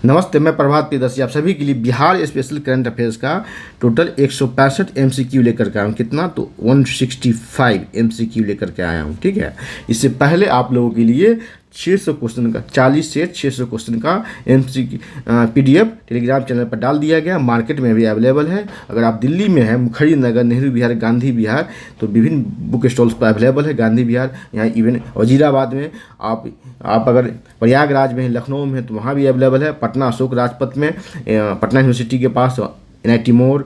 नमस्ते, मैं प्रभात प्रियदर्शी आप सभी के लिए बिहार स्पेशल करंट अफेयर्स का टोटल 165 एमसीक्यू लेकर के आया हूँ। कितना? तो 165 एमसीक्यू लेकर के आया हूँ। ठीक है, इससे पहले आप लोगों के लिए 600 क्वेश्चन का 40 से 600 क्वेश्चन का एमसीक्यू पीडीएफ टेलीग्राम चैनल पर डाल दिया गया। मार्केट में भी अवेलेबल है। अगर आप दिल्ली में हैं, मुखर्जी नगर, नेहरू विहार, गांधी विहार, तो विभिन्न बुक स्टॉल्स पर अवेलेबल है। गांधी विहार यहाँ इवन वजीराबाद में, आप अगर प्रयागराज में हैं, लखनऊ में हैं, तो वहाँ भी अवेलेबल है। पटना अशोक राजपथ में, पटना यूनिवर्सिटी के पास NIT मोड़,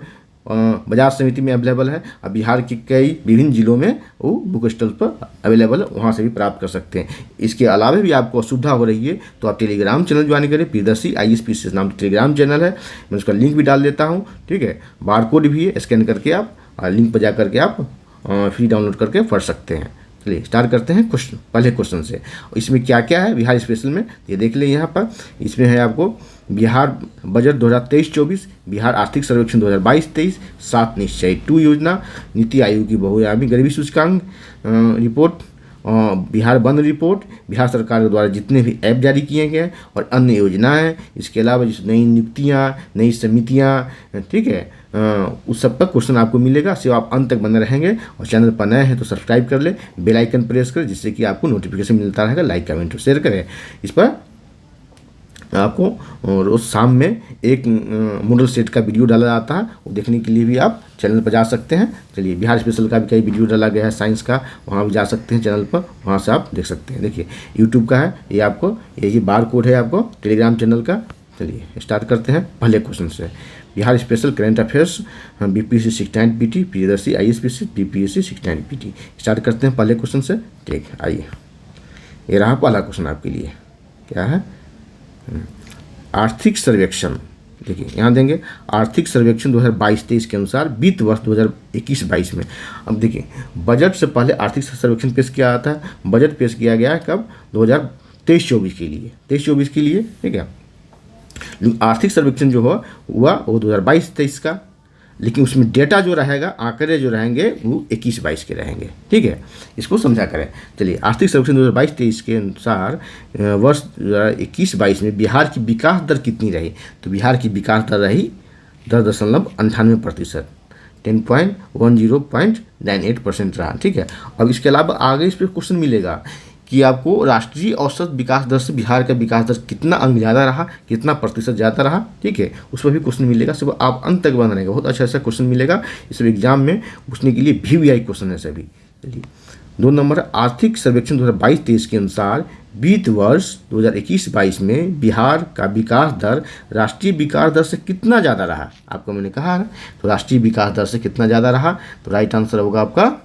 बाजार समिति में अवेलेबल है। अब बिहार के कई विभिन्न जिलों में वो बुक स्टॉल पर अवेलेबल है, वहाँ से भी प्राप्त कर सकते हैं। इसके अलावा भी आपको असुविधा हो रही है तो आप टेलीग्राम चैनल ज्वाइन करें। प्रियदर्शी ISPC नाम टेलीग्राम चैनल है, मैं उसका लिंक भी डाल देता हूँ। ठीक है, बारकोड भी है, स्कैन करके आप लिंक पर जा करके आप फ्री डाउनलोड करके पढ़ सकते हैं। चलिए स्टार्ट करते हैं पहले क्वेश्चन से। इसमें क्या क्या है बिहार स्पेशल में ये देख लें। यहाँ पर इसमें है आपको बिहार बजट 2023-24, बिहार आर्थिक सर्वेक्षण 2022-23, 7 निश्चय 2 योजना, नीति आयोग की बहुआयामी गरीबी सूचकांक report, Bihar one report, Bihar सरकार द्वारा जितने भी ऐप जारी किए गए और अन्य योजनाएं, इसके अलावा जिस नई नियुक्तियाँ, नई समितियाँ, ठीक है, उस सब पर क्वेश्चन आपको मिलेगा। सिर्फ आप अंत तक बने रहेंगे और चैनल पर नए हैं तो सब्सक्राइब कर ले, बेल आइकन प्रेस करें जिससे कि आपको नोटिफिकेशन मिलता रहेगा। लाइक कमेंट और शेयर करें। इस पर आपको रोज शाम में एक मॉडल सेट का वीडियो डाला जाता है, वो देखने के लिए भी आप चैनल पर जा सकते हैं। चलिए, बिहार स्पेशल का भी कई वीडियो डाला गया है साइंस का, वहाँ भी जा सकते हैं चैनल पर, वहाँ से आप देख सकते हैं। देखिए यूट्यूब का है ये, आपको ये बार कोड है आपको टेलीग्राम चैनल का। चलिए स्टार्ट करते हैं पहले क्वेश्चन से। Bihar special current affairs BPSC 69 PT, Priyadarshi ISPC BPSC 69 PT। Start करते हैं पहले क्वेश्चन से। ठीक, आइए, ये रहा पहला क्वेश्चन आपके लिए। क्या है? आर्थिक सर्वेक्षण। देखिए यहाँ देंगे आर्थिक सर्वेक्षण 2022-23 के अनुसार वित्त वर्ष 2021-22 में। अब देखिए बजट से पहले आर्थिक सर्वेक्षण पेश किया जाता है। बजट पेश किया गया है कब? 2023-24 के लिए, 23-24 के लिए। ठीक है, आर्थिक सर्वेक्षण जो हुआ वो 2022-23 का, लेकिन उसमें डेटा जो रहेगा, आंकड़े जो रहेंगे वो 21-22 के रहेंगे। ठीक है, इसको समझा करें। चलिए, आर्थिक सर्वेक्षण 2022-23 के अनुसार वर्ष 2021-22 में बिहार की विकास दर कितनी रही? तो बिहार की विकास दर रही 10.98%, 10.98% रहा। ठीक है, अब इसके अलावा आगे इस पर क्वेश्चन मिलेगा कि आपको राष्ट्रीय औसत विकास दर से बिहार का विकास दर कितना अंक ज़्यादा रहा, कितना प्रतिशत ज़्यादा रहा। ठीक है, उस पर भी क्वेश्चन मिलेगा। सब आप अंत तक बना रहेगा, बहुत अच्छा क्वेश्चन मिलेगा। इस एग्जाम में पूछने के लिए VVI क्वेश्चन है सभी। चलिए 2 नंबर, आर्थिक सर्वेक्षण 2022-23 के अनुसार वित्त वर्ष 2021-22 में बिहार का विकास दर राष्ट्रीय विकास दर से कितना ज़्यादा रहा? आपको मैंने कहा है, तो राष्ट्रीय विकास दर से कितना ज़्यादा रहा, तो राइट आंसर होगा आपका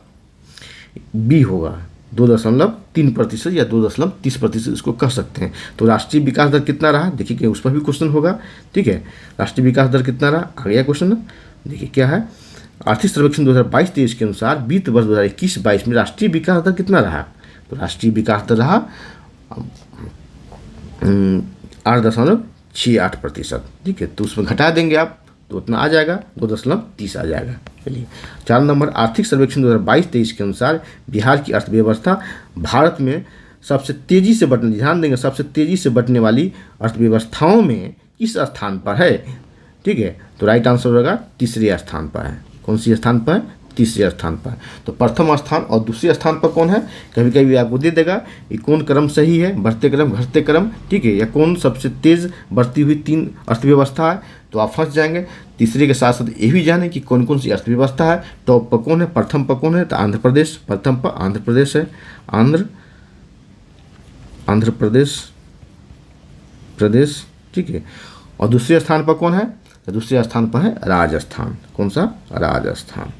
B होगा, 2.3% या 2.30% इसको कह सकते हैं। तो राष्ट्रीय विकास दर कितना रहा? देखिए कि उस पर भी क्वेश्चन होगा। ठीक है, राष्ट्रीय विकास दर कितना रहा, आ गया क्वेश्चन। देखिए क्या है, आर्थिक सर्वेक्षण 2022-23 के अनुसार वित्त वर्ष 2021-22 में राष्ट्रीय विकास दर कितना रहा? तो राष्ट्रीय विकास दर रहा 8.68%। ठीक है, तो उसमें घटा देंगे आप तो उतना आ जाएगा, 2.30 आ जाएगा। चलिए 4 नंबर, आर्थिक सर्वेक्षण 2022-23 के अनुसार बिहार की अर्थव्यवस्था भारत में सबसे तेज़ी से बढ़ने, ध्यान देंगे, सबसे तेज़ी से बढ़ने वाली अर्थव्यवस्थाओं में किस स्थान पर है? ठीक है, तो राइट आंसर होगा तीसरे स्थान पर है। कौन सी स्थान पर है? तीसरे स्थान पर। तो प्रथम स्थान और दूसरे स्थान पर कौन है? कभी कभी आपको दे देगा कि कौन क्रम सही है, बढ़ते क्रम, घटते क्रम। ठीक है, या कौन सबसे तेज़ बढ़ती हुई 3 अर्थव्यवस्था है, तो आप फंस जाएंगे। तीसरे के साथ साथ ये भी जाने कि कौन कौन सी अर्थव्यवस्था है। टॉप पर कौन है, प्रथम पर कौन है? तो आंध्र प्रदेश, प्रथम पर आंध्र प्रदेश है। आंध्र प्रदेश। ठीक है, और दूसरे स्थान पर कौन है? तो दूसरे स्थान पर है राजस्थान। कौन सा? राजस्थान।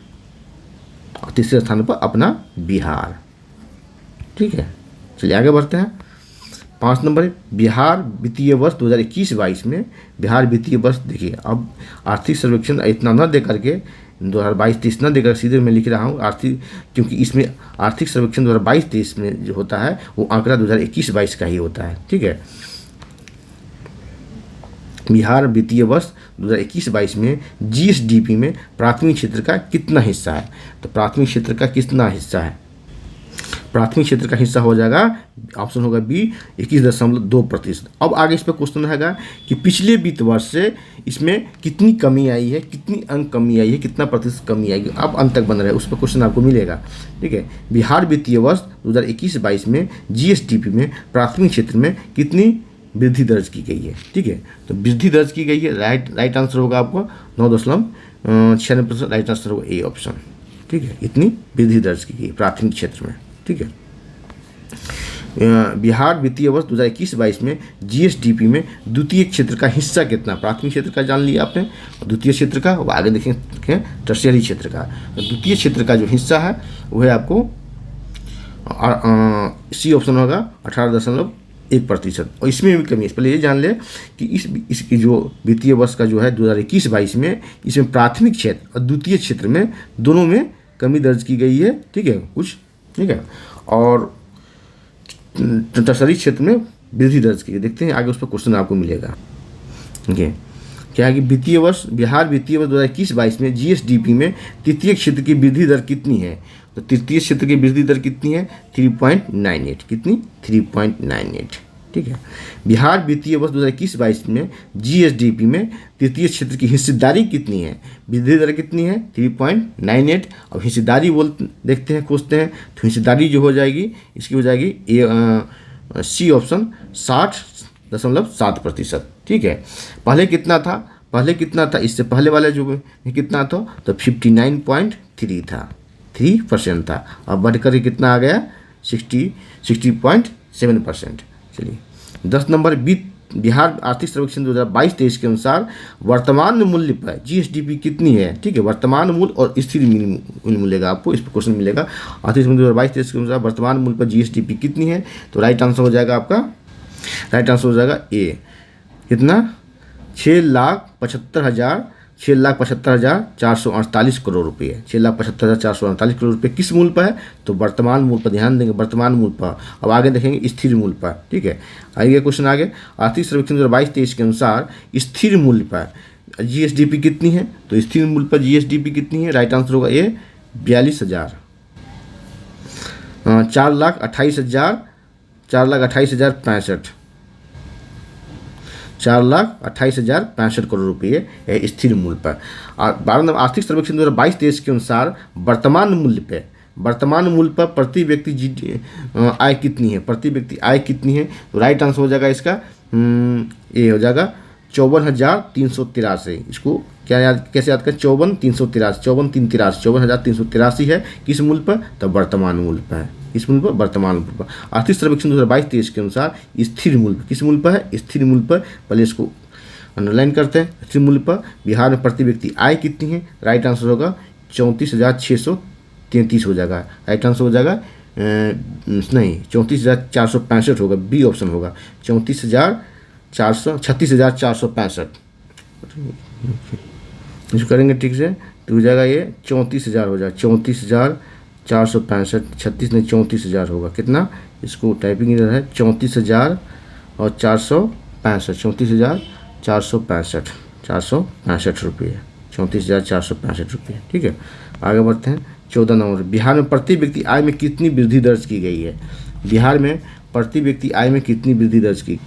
और तीसरे स्थान पर अपना बिहार। ठीक है, चलिए आगे बढ़ते हैं। 5 नंबर, बिहार वित्तीय वर्ष 2021-22 में, बिहार वित्तीय वर्ष, देखिए अब आर्थिक सर्वेक्षण इतना न दे करके 2022-23 न देकर सीधे मैं लिख रहा हूँ आर्थिक, क्योंकि इसमें आर्थिक सर्वेक्षण 2022-23 में जो होता है वो आंकड़ा 2021-22 का ही होता है। ठीक है, बिहार वित्तीय वर्ष 2021-22 में GSDP में प्राथमिक क्षेत्र का कितना हिस्सा है? तो प्राथमिक क्षेत्र का कितना हिस्सा है? प्राथमिक क्षेत्र का हिस्सा हो जाएगा, ऑप्शन होगा बी 21.2%। अब आगे इस पर क्वेश्चन रहेगा कि पिछले वित्त वर्ष से इसमें कितनी कमी आई है, कितनी अंक कमी आई है, कितना प्रतिशत कमी आएगी। अब अंत तक बन रहा है, उस पर क्वेश्चन आपको मिलेगा। ठीक है, बिहार वित्तीय वर्ष 2021-22 में जीएसडीपी में प्राथमिक क्षेत्र में कितनी वृद्धि दर्ज की गई है। ठीक है, तो वृद्धि दर्ज की गई है, राइट आंसर होगा आपको 9.96%, राइट आंसर होगा ए ऑप्शन। ठीक है, इतनी वृद्धि दर्ज की गई प्राथमिक क्षेत्र में। ठीक है, बिहार वित्तीय वर्ष 2021-22 में जीएसडीपी में द्वितीय क्षेत्र का हिस्सा कितना, प्राथमिक क्षेत्र का जान लिया आपने, द्वितीय क्षेत्र का वो आगे देखें टर्शियरी क्षेत्र का। तो द्वितीय क्षेत्र का जो हिस्सा है वो है आपको सी ऑप्शन होगा 18.1%। और इसमें भी कमी है। पहले ये जान ले कि इसकी जो वित्तीय वर्ष का जो है 2021-22 में इसमें प्राथमिक क्षेत्र और द्वितीय क्षेत्र में दोनों में कमी दर्ज की गई है। ठीक है, कुछ ठीक है, और टर्शरी क्षेत्र में वृद्धि दर्ज की है। देखते हैं आगे उस पर क्वेश्चन आपको मिलेगा। ठीक है, क्या है कि वित्तीय वर्ष बिहार वित्तीय वर्ष 2021-22 में जीएसडीपी में तृतीय क्षेत्र की वृद्धि दर कितनी है। तो तृतीय क्षेत्र की वृद्धि दर कितनी है 3.98, कितनी 3.98। ठीक है, बिहार वित्तीय वर्ष 2021-22 में जीएसडीपी में तृतीय क्षेत्र की हिस्सेदारी कितनी है, वृद्धि दर कितनी है 3.98। अब हिस्सेदारी देखते हैं, खोजते हैं, तो हिस्सेदारी जो हो जाएगी इसकी हो जाएगी सी ऑप्शन 60.7%। ठीक है, पहले कितना था, इससे पहले वाला जो कितना था तो 59.3 था, 3% था। अब बढ़कर कितना आ गया 60.7%। चलिए 10 नंबर बिहार आर्थिक सर्वेक्षण 2022-23 के अनुसार वर्तमान मूल्य पर जीएसडीपी कितनी है। ठीक है, वर्तमान मूल्य और स्थिर मूल्य मिलेगा आपको, इस पर क्वेश्चन मिलेगा। आर्थिक सर्वेक्षण 2022-23 के अनुसार वर्तमान मूल्य पर जीएसडीपी कितनी है, तो राइट आंसर हो जाएगा आपका, राइट आंसर हो जाएगा ए, कितना 6,75,448 करोड़ रुपये, 6,75,448 करोड़ रुपये किस मूल्य पर है, तो वर्तमान मूल्य पर ध्यान देंगे, वर्तमान मूल्य पर। अब आगे देखेंगे स्थिर मूल्य पर। ठीक है, आइए क्वेश्चन आगे, आर्थिक सर्वेक्षण 2022-23 के अनुसार स्थिर मूल्य पर जीएसडीपी कितनी है, तो स्थिर मूल्य पर जीएसडीपी कितनी है, राइट आंसर होगा ए 42,000, 4,28,065, 4,28,065 करोड़ रुपये है स्थिर मूल्य पर। और 12 नंबर आर्थिक सर्वेक्षण 2022-23 के अनुसार वर्तमान मूल्य पर प्रति व्यक्ति आय कितनी है, प्रति व्यक्ति आय कितनी है, तो राइट आंसर हो जाएगा इसका ये हो जाएगा 54,383। इसको कैसे याद करें, 54,383 है किस मूल्य पर, तो वर्तमान मूल्य पर है, इस मूल्य पर, वर्तमान मूल्य पर। आर्थिक सर्वेक्षण 2022-23 के अनुसार स्थिर मूल्य पर किस मूल्य पर है, स्थिर मूल्य पर। पहले इसको अंडरलाइन करते हैं, स्थिर मूल्य पर बिहार में प्रति व्यक्ति आय कितनी है, राइट आंसर होगा 34,633 हो जाएगा, राइट आंसर हो जाएगा नहीं 34,465 होगा, बी ऑप्शन होगा 36,465। इसको करेंगे ठीक से तो हो जाएगा ये 34,000 हो जाएगा, 34,465, 36 नहीं 34,000 होगा, कितना इसको टाइपिंग इधर है 34,465, 34,465 रुपये, 34,465 रुपये। ठीक है, आगे बढ़ते हैं 14 नंबर, बिहार में प्रति व्यक्ति आय में कितनी वृद्धि दर्ज की गई है, बिहार में प्रति व्यक्ति आय में कितनी वृद्धि दर्ज की,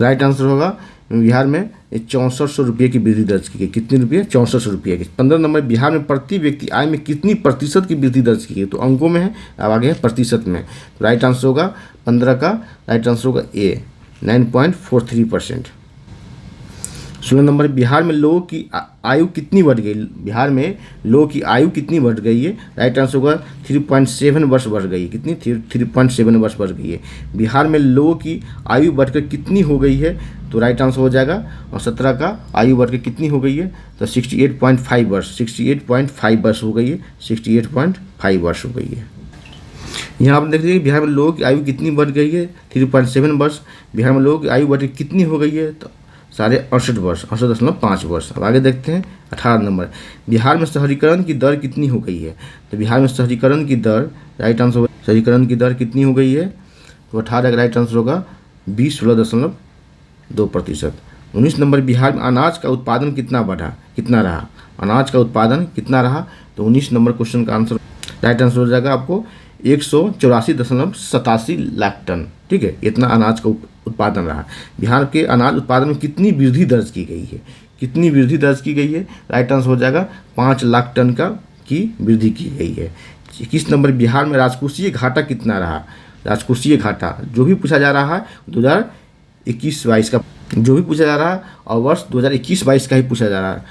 राइट आंसर होगा बिहार में 6400 रुपये की वृद्धि दर्ज की गई, कितने रुपये 6400 रुपये की। 15 नंबर, बिहार में प्रति व्यक्ति आय में कितनी प्रतिशत की वृद्धि दर्ज की गई, तो अंकों में है, अब आगे है प्रतिशत में, राइट आंसर होगा 15 का, राइट आंसर होगा ए 9.43%। 16 नंबर, बिहार में लोगों की आयु कितनी बढ़ गई, बिहार में लोगों की आयु कितनी बढ़ गई है, राइट आंसर होगा 3.7 वर्ष बढ़ गई है, कितनी 3.7 वर्ष बढ़ गई है। बिहार में लोगों की आयु बढ़कर कितनी हो गई है, तो राइट आंसर हो जाएगा, और 17 का आयु बढ़कर कितनी हो गई है, तो 68.5 वर्ष, 68.5 वर्ष हो गई है, 68.5 वर्ष हो गई है। यहाँ पर देख लीजिए बिहार में लोगों की आयु कितनी बढ़ गई है, 3.7 वर्ष। बिहार में लोगों की आयु बढ़कर कितनी हो गई है, तो 68 वर्ष, 68.5 वर्ष। अब आगे देखते हैं 18 नंबर, बिहार में शहरीकरण की दर कितनी हो गई है, तो बिहार में शहरीकरण की दर, राइट आंसर होगा शहरीकरण की दर कितनी हो गई है, तो 18 का राइट आंसर होगा 16.2%। 19 नंबर, बिहार में अनाज का उत्पादन कितना रहा, अनाज का उत्पादन कितना रहा, तो 19 नंबर क्वेश्चन का आंसर, राइट आंसर हो जाएगा आपको 184.87 लाख टन, ठीक है, इतना अनाज का उत्पादन रहा। बिहार के अनाज उत्पादन में कितनी वृद्धि दर्ज की गई है, कितनी वृद्धि दर्ज की गई है? राइट आंसर हो जाएगा 5 लाख टन की वृद्धि की गई है। 21 नंबर, बिहार में राजकोषीय घाटा कितना रहा? राजकोषीय घाटा जो भी पूछा जा रहा है 2021-22 का जो भी पूछा जा रहा है, और वर्ष 2021-22 का ही पूछा जा रहा है,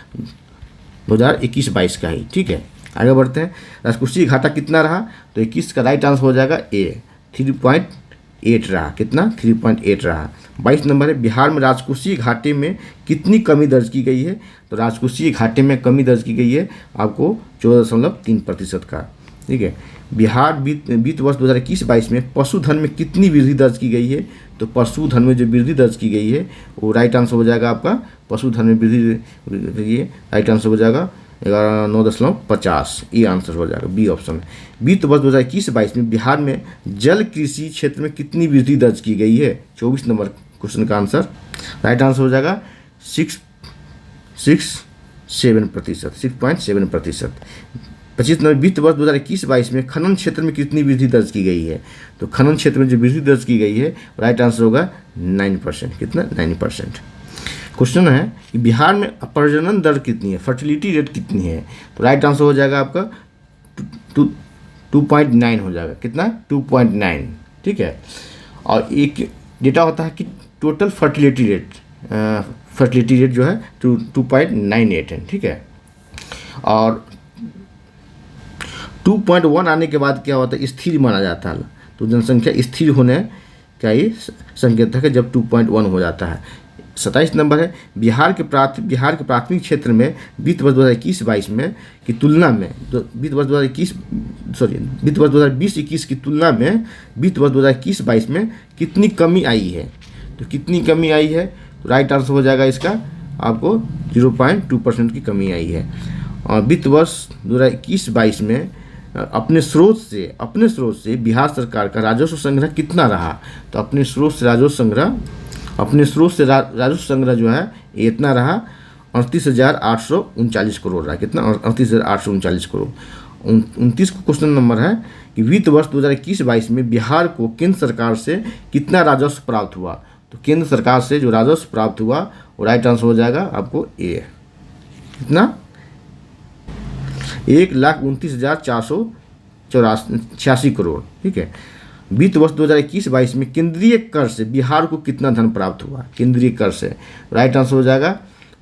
2021-22 का ही, ठीक है। आगे बढ़ते हैं। राजकोषीय घाटा कितना रहा? तो 21 का राइट आंसर हो जाएगा ए, 3.8 रहा। कितना? 3.8 रहा। 22 नंबर है, बिहार में राजकोषीय घाटे में कितनी कमी दर्ज की गई है? तो राजकोषीय घाटे में कमी दर्ज की गई है आपको 14.3% का, ठीक है। बिहार वित्त वर्ष 2021-22 में पशुधन में कितनी वृद्धि दर्ज की गई है? तो पशुधन में जो वृद्धि दर्ज की गई है वो राइट आंसर हो जाएगा आपका, पशुधन में वृद्धि राइट आंसर हो जाएगा 9.50, ये आंसर हो जाएगा, बी ऑप्शन। वित्त वर्ष 2021-22 में बिहार में जल कृषि क्षेत्र में कितनी वृद्धि दर्ज की गई है? 24 नंबर क्वेश्चन का आंसर राइट आंसर हो जाएगा 6.7%। 25 नंबर, वित्त वर्ष 2021-22 में खनन क्षेत्र में कितनी वृद्धि दर्ज की गई है? तो खनन क्षेत्र में जो वृद्धि दर्ज की गई है राइट आंसर होगा 9%। कितना? 9%। क्वेश्चन है कि बिहार में प्रजनन दर कितनी है, फर्टिलिटी रेट कितनी है? तो राइट आंसर हो जाएगा आपका 2.9 हो जाएगा। कितना? 2.9, ठीक है। और एक डेटा होता है कि टोटल फर्टिलिटी रेट जो है 2.98 है, ठीक है। और 2.1 आने के बाद क्या होता है? स्थिर माना जाता है। तो जनसंख्या स्थिर होने का ये संकेत है कि जब 2.1 हो जाता है। 27 नंबर है, बिहार के प्राथमिक क्षेत्र में वित्त वर्ष 2021-22 में की तुलना में वित्त वर्ष 2020-21 की तुलना में वित्त वर्ष 2021-22 में कितनी कमी आई है? तो कितनी कमी आई है? तो राइट आंसर हो जाएगा इसका आपको 0.2% की कमी आई है। और वित्त वर्ष 2021-22 में अपने स्रोत से बिहार सरकार का राजस्व संग्रह कितना रहा? तो अपने स्रोत से राजस्व संग्रह जो है ये इतना रहा 38,839 करोड़ रहा। कितना? 38,839 करोड़। 29 को क्वेश्चन नंबर है कि वित्त वर्ष 2021-22 में बिहार को केंद्र सरकार से कितना राजस्व प्राप्त हुआ? तो केंद्र सरकार से जो राजस्व प्राप्त हुआ वो राइट आंसर हो जाएगा आपको ए। कितना? 1,29,486 करोड़, ठीक है। वित्त वर्ष 2021-22 में केंद्रीय कर से बिहार को कितना धन प्राप्त हुआ? केंद्रीय कर से राइट आंसर हो जाएगा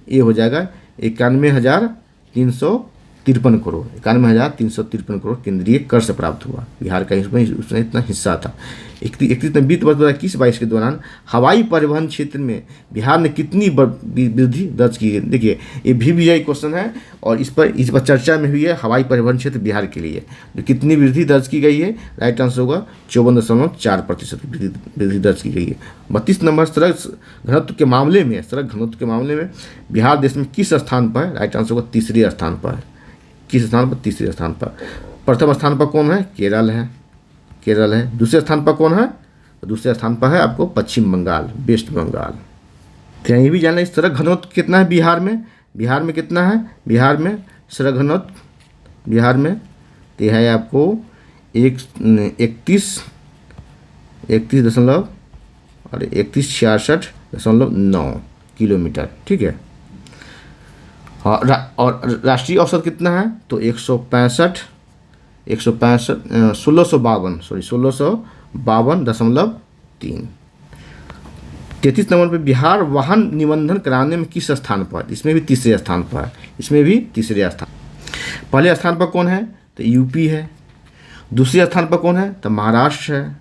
ये हो जाएगा 91,353 करोड़। 91,353 करोड़ केंद्रीय कर से प्राप्त हुआ बिहार का, उसमें इतना हिस्सा था। 31 वित्त वर्ष 2021-22 के दौरान हवाई परिवहन क्षेत्र में बिहार ने कितनी वृद्धि दर्ज की है? देखिए ये भी क्वेश्चन है और इस पर चर्चा में हुई है। हवाई परिवहन क्षेत्र बिहार के लिए जो कितनी वृद्धि दर्ज की गई है? राइट आंसर होगा 54.4% की वृद्धि दर्ज की गई है। 32 नंबर, सड़क घनत्व के मामले में बिहार देश में किस स्थान पर है? राइट आंसर होगा तीसरे स्थान पर। किस स्थान पर? तीसरे स्थान पर। प्रथम स्थान पर कौन है? केरल है। दूसरे स्थान पर कौन है? दूसरे स्थान पर है आपको पश्चिम बंगाल, वेस्ट बंगाल। तो ये भी जानना है सड़क घनत्व कितना है बिहार में? बिहार में कितना है? बिहार में सड़क घनत्व बिहार में तो है आपको 31.66.9 किलोमीटर, ठीक है। और राष्ट्रीय औसत कितना है? तो 1652.3। 33 नंबर पे बिहार वाहन निबंधन कराने में किस स्थान पर? इसमें भी तीसरे स्थान पर। पहले स्थान पर कौन है? तो यूपी है। दूसरे स्थान पर कौन है? तो महाराष्ट्र है,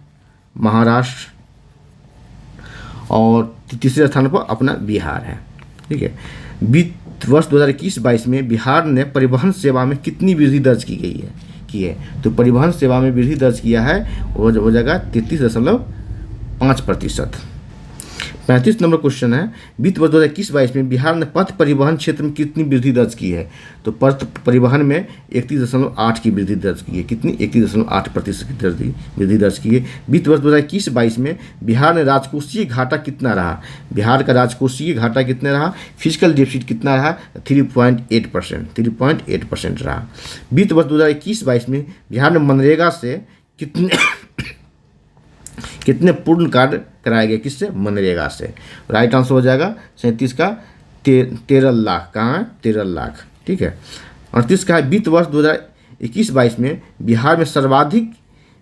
और तीसरे स्थान पर अपना बिहार है, ठीक है। वित्त वर्ष 2021-22 में बिहार ने परिवहन सेवा में कितनी वृद्धि दर्ज की है? तो परिवहन सेवा में वृद्धि दर्ज किया है वो हो जाएगा 33.5%। 35 नंबर क्वेश्चन है, वित्त वर्ष 2021-22 में बिहार ने पथ परिवहन क्षेत्र में कितनी वृद्धि दर्ज की है? तो पथ परिवहन में 31.8 की वृद्धि दर्ज की है। कितनी? 31.8% की वृद्धि दर्ज की है। वित्त वर्ष 2021-22 में बिहार ने राजकोषीय घाटा कितना रहा? बिहार का राजकोषीय घाटा कितना रहा? फिजिकल डेफिसिट कितना रहा? 3.8% रहा। वित्त वर्ष 2021-22 में बिहार ने मनरेगा से कितने कितने पूर्ण कार्य कराए गए, किससे? मनरेगा से। राइट आंसर हो जाएगा 37 का 13 लाख। कहाँ है? 13 लाख। ठीक है। 38 का है वित्त वर्ष 2021-22 में बिहार में सर्वाधिक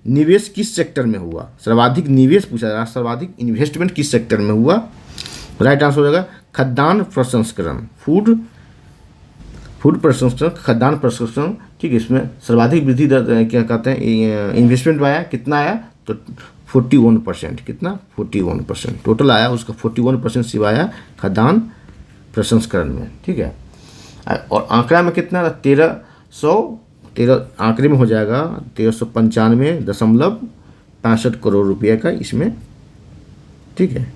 निवेश किस सेक्टर में हुआ? सर्वाधिक निवेश पूछा जा रहा है, सर्वाधिक इन्वेस्टमेंट किस सेक्टर में हुआ? राइट आंसर हो जाएगा खाद्यान्न प्रसंस्करण, फूड प्रसंस्करण, खाद्यान्न प्रसंस्करण। ठीक है। इसमें सर्वाधिक वृद्धि दर क्या कहते हैं, इन्वेस्टमेंट आया, कितना आया? तो 41%। कितना? 41%। टोटल आया उसका 41% सिर्फ आया खाद्यान्न प्रसंस्करण में। ठीक है। और आंकड़ा में कितना? 13 आंकड़े में हो जाएगा 1395.65 करोड़ रुपये का इसमें। ठीक है,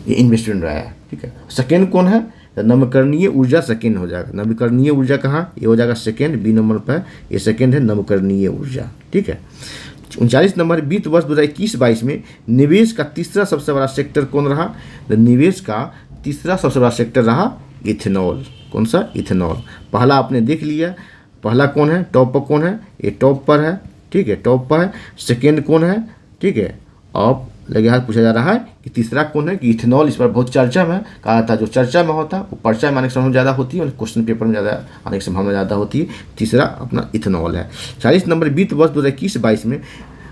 ये इन्वेस्टमेंट रहा है। ठीक है। सेकेंड कौन है? नवकरणीय ऊर्जा सेकेंड हो जाएगा। नवकरणीय ऊर्जा कहाँ? ये हो जाएगा सेकेंड, बी नंबर पर। ये सेकेंड है नवकरणीय ऊर्जा। ठीक है। 39 नंबर वित्त वर्ष 2021-22 में निवेश का तीसरा सबसे बड़ा सेक्टर कौन रहा? निवेश का तीसरा सबसे बड़ा सेक्टर रहा इथेनॉल। कौन सा? इथेनॉल। पहला आपने देख लिया, पहला कौन है? टॉप पर कौन है? ये टॉप पर है। ठीक है, टॉप पर है। सेकेंड कौन है? ठीक है। अब लगे हाथ पूछा जा रहा है कि तीसरा कौन है? कि इथेनॉल। इस पर बहुत चर्चा में कहा था, जो चर्चा में होता है वो पर्चा में आने की संभावना ज़्यादा होती है और क्वेश्चन पेपर में ज़्यादा आने की संभावना ज़्यादा होती है। तीसरा अपना इथेनॉल है। 40 नंबर वित्त वर्ष 2021-22 में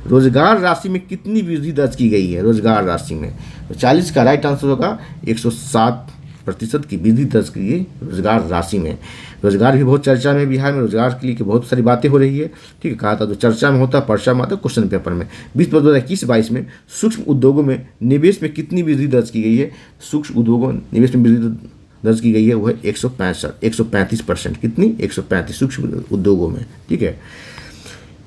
रोजगार राशि में कितनी वृद्धि दर्ज की गई है? रोजगार राशि में तो 40 का राइट आंसर होगा 107% की वृद्धि दर्ज की गई रोजगार राशि में। रोजगार भी बहुत चर्चा में, बिहार में रोजगार के लिए बहुत सारी बातें हो रही है। ठीक है, कहा था जो चर्चा में होता है पर्चा में आता है क्वेश्चन पेपर में। वित्त वर्ष 2021-22 में सूक्ष्म उद्योगों में निवेश में कितनी वृद्धि दर्ज की गई है? सूक्ष्म उद्योगों में निवेश में वृद्धि दर्ज की गई है वो है 135%। कितनी? 135 सूक्ष्म उद्योगों में। ठीक है।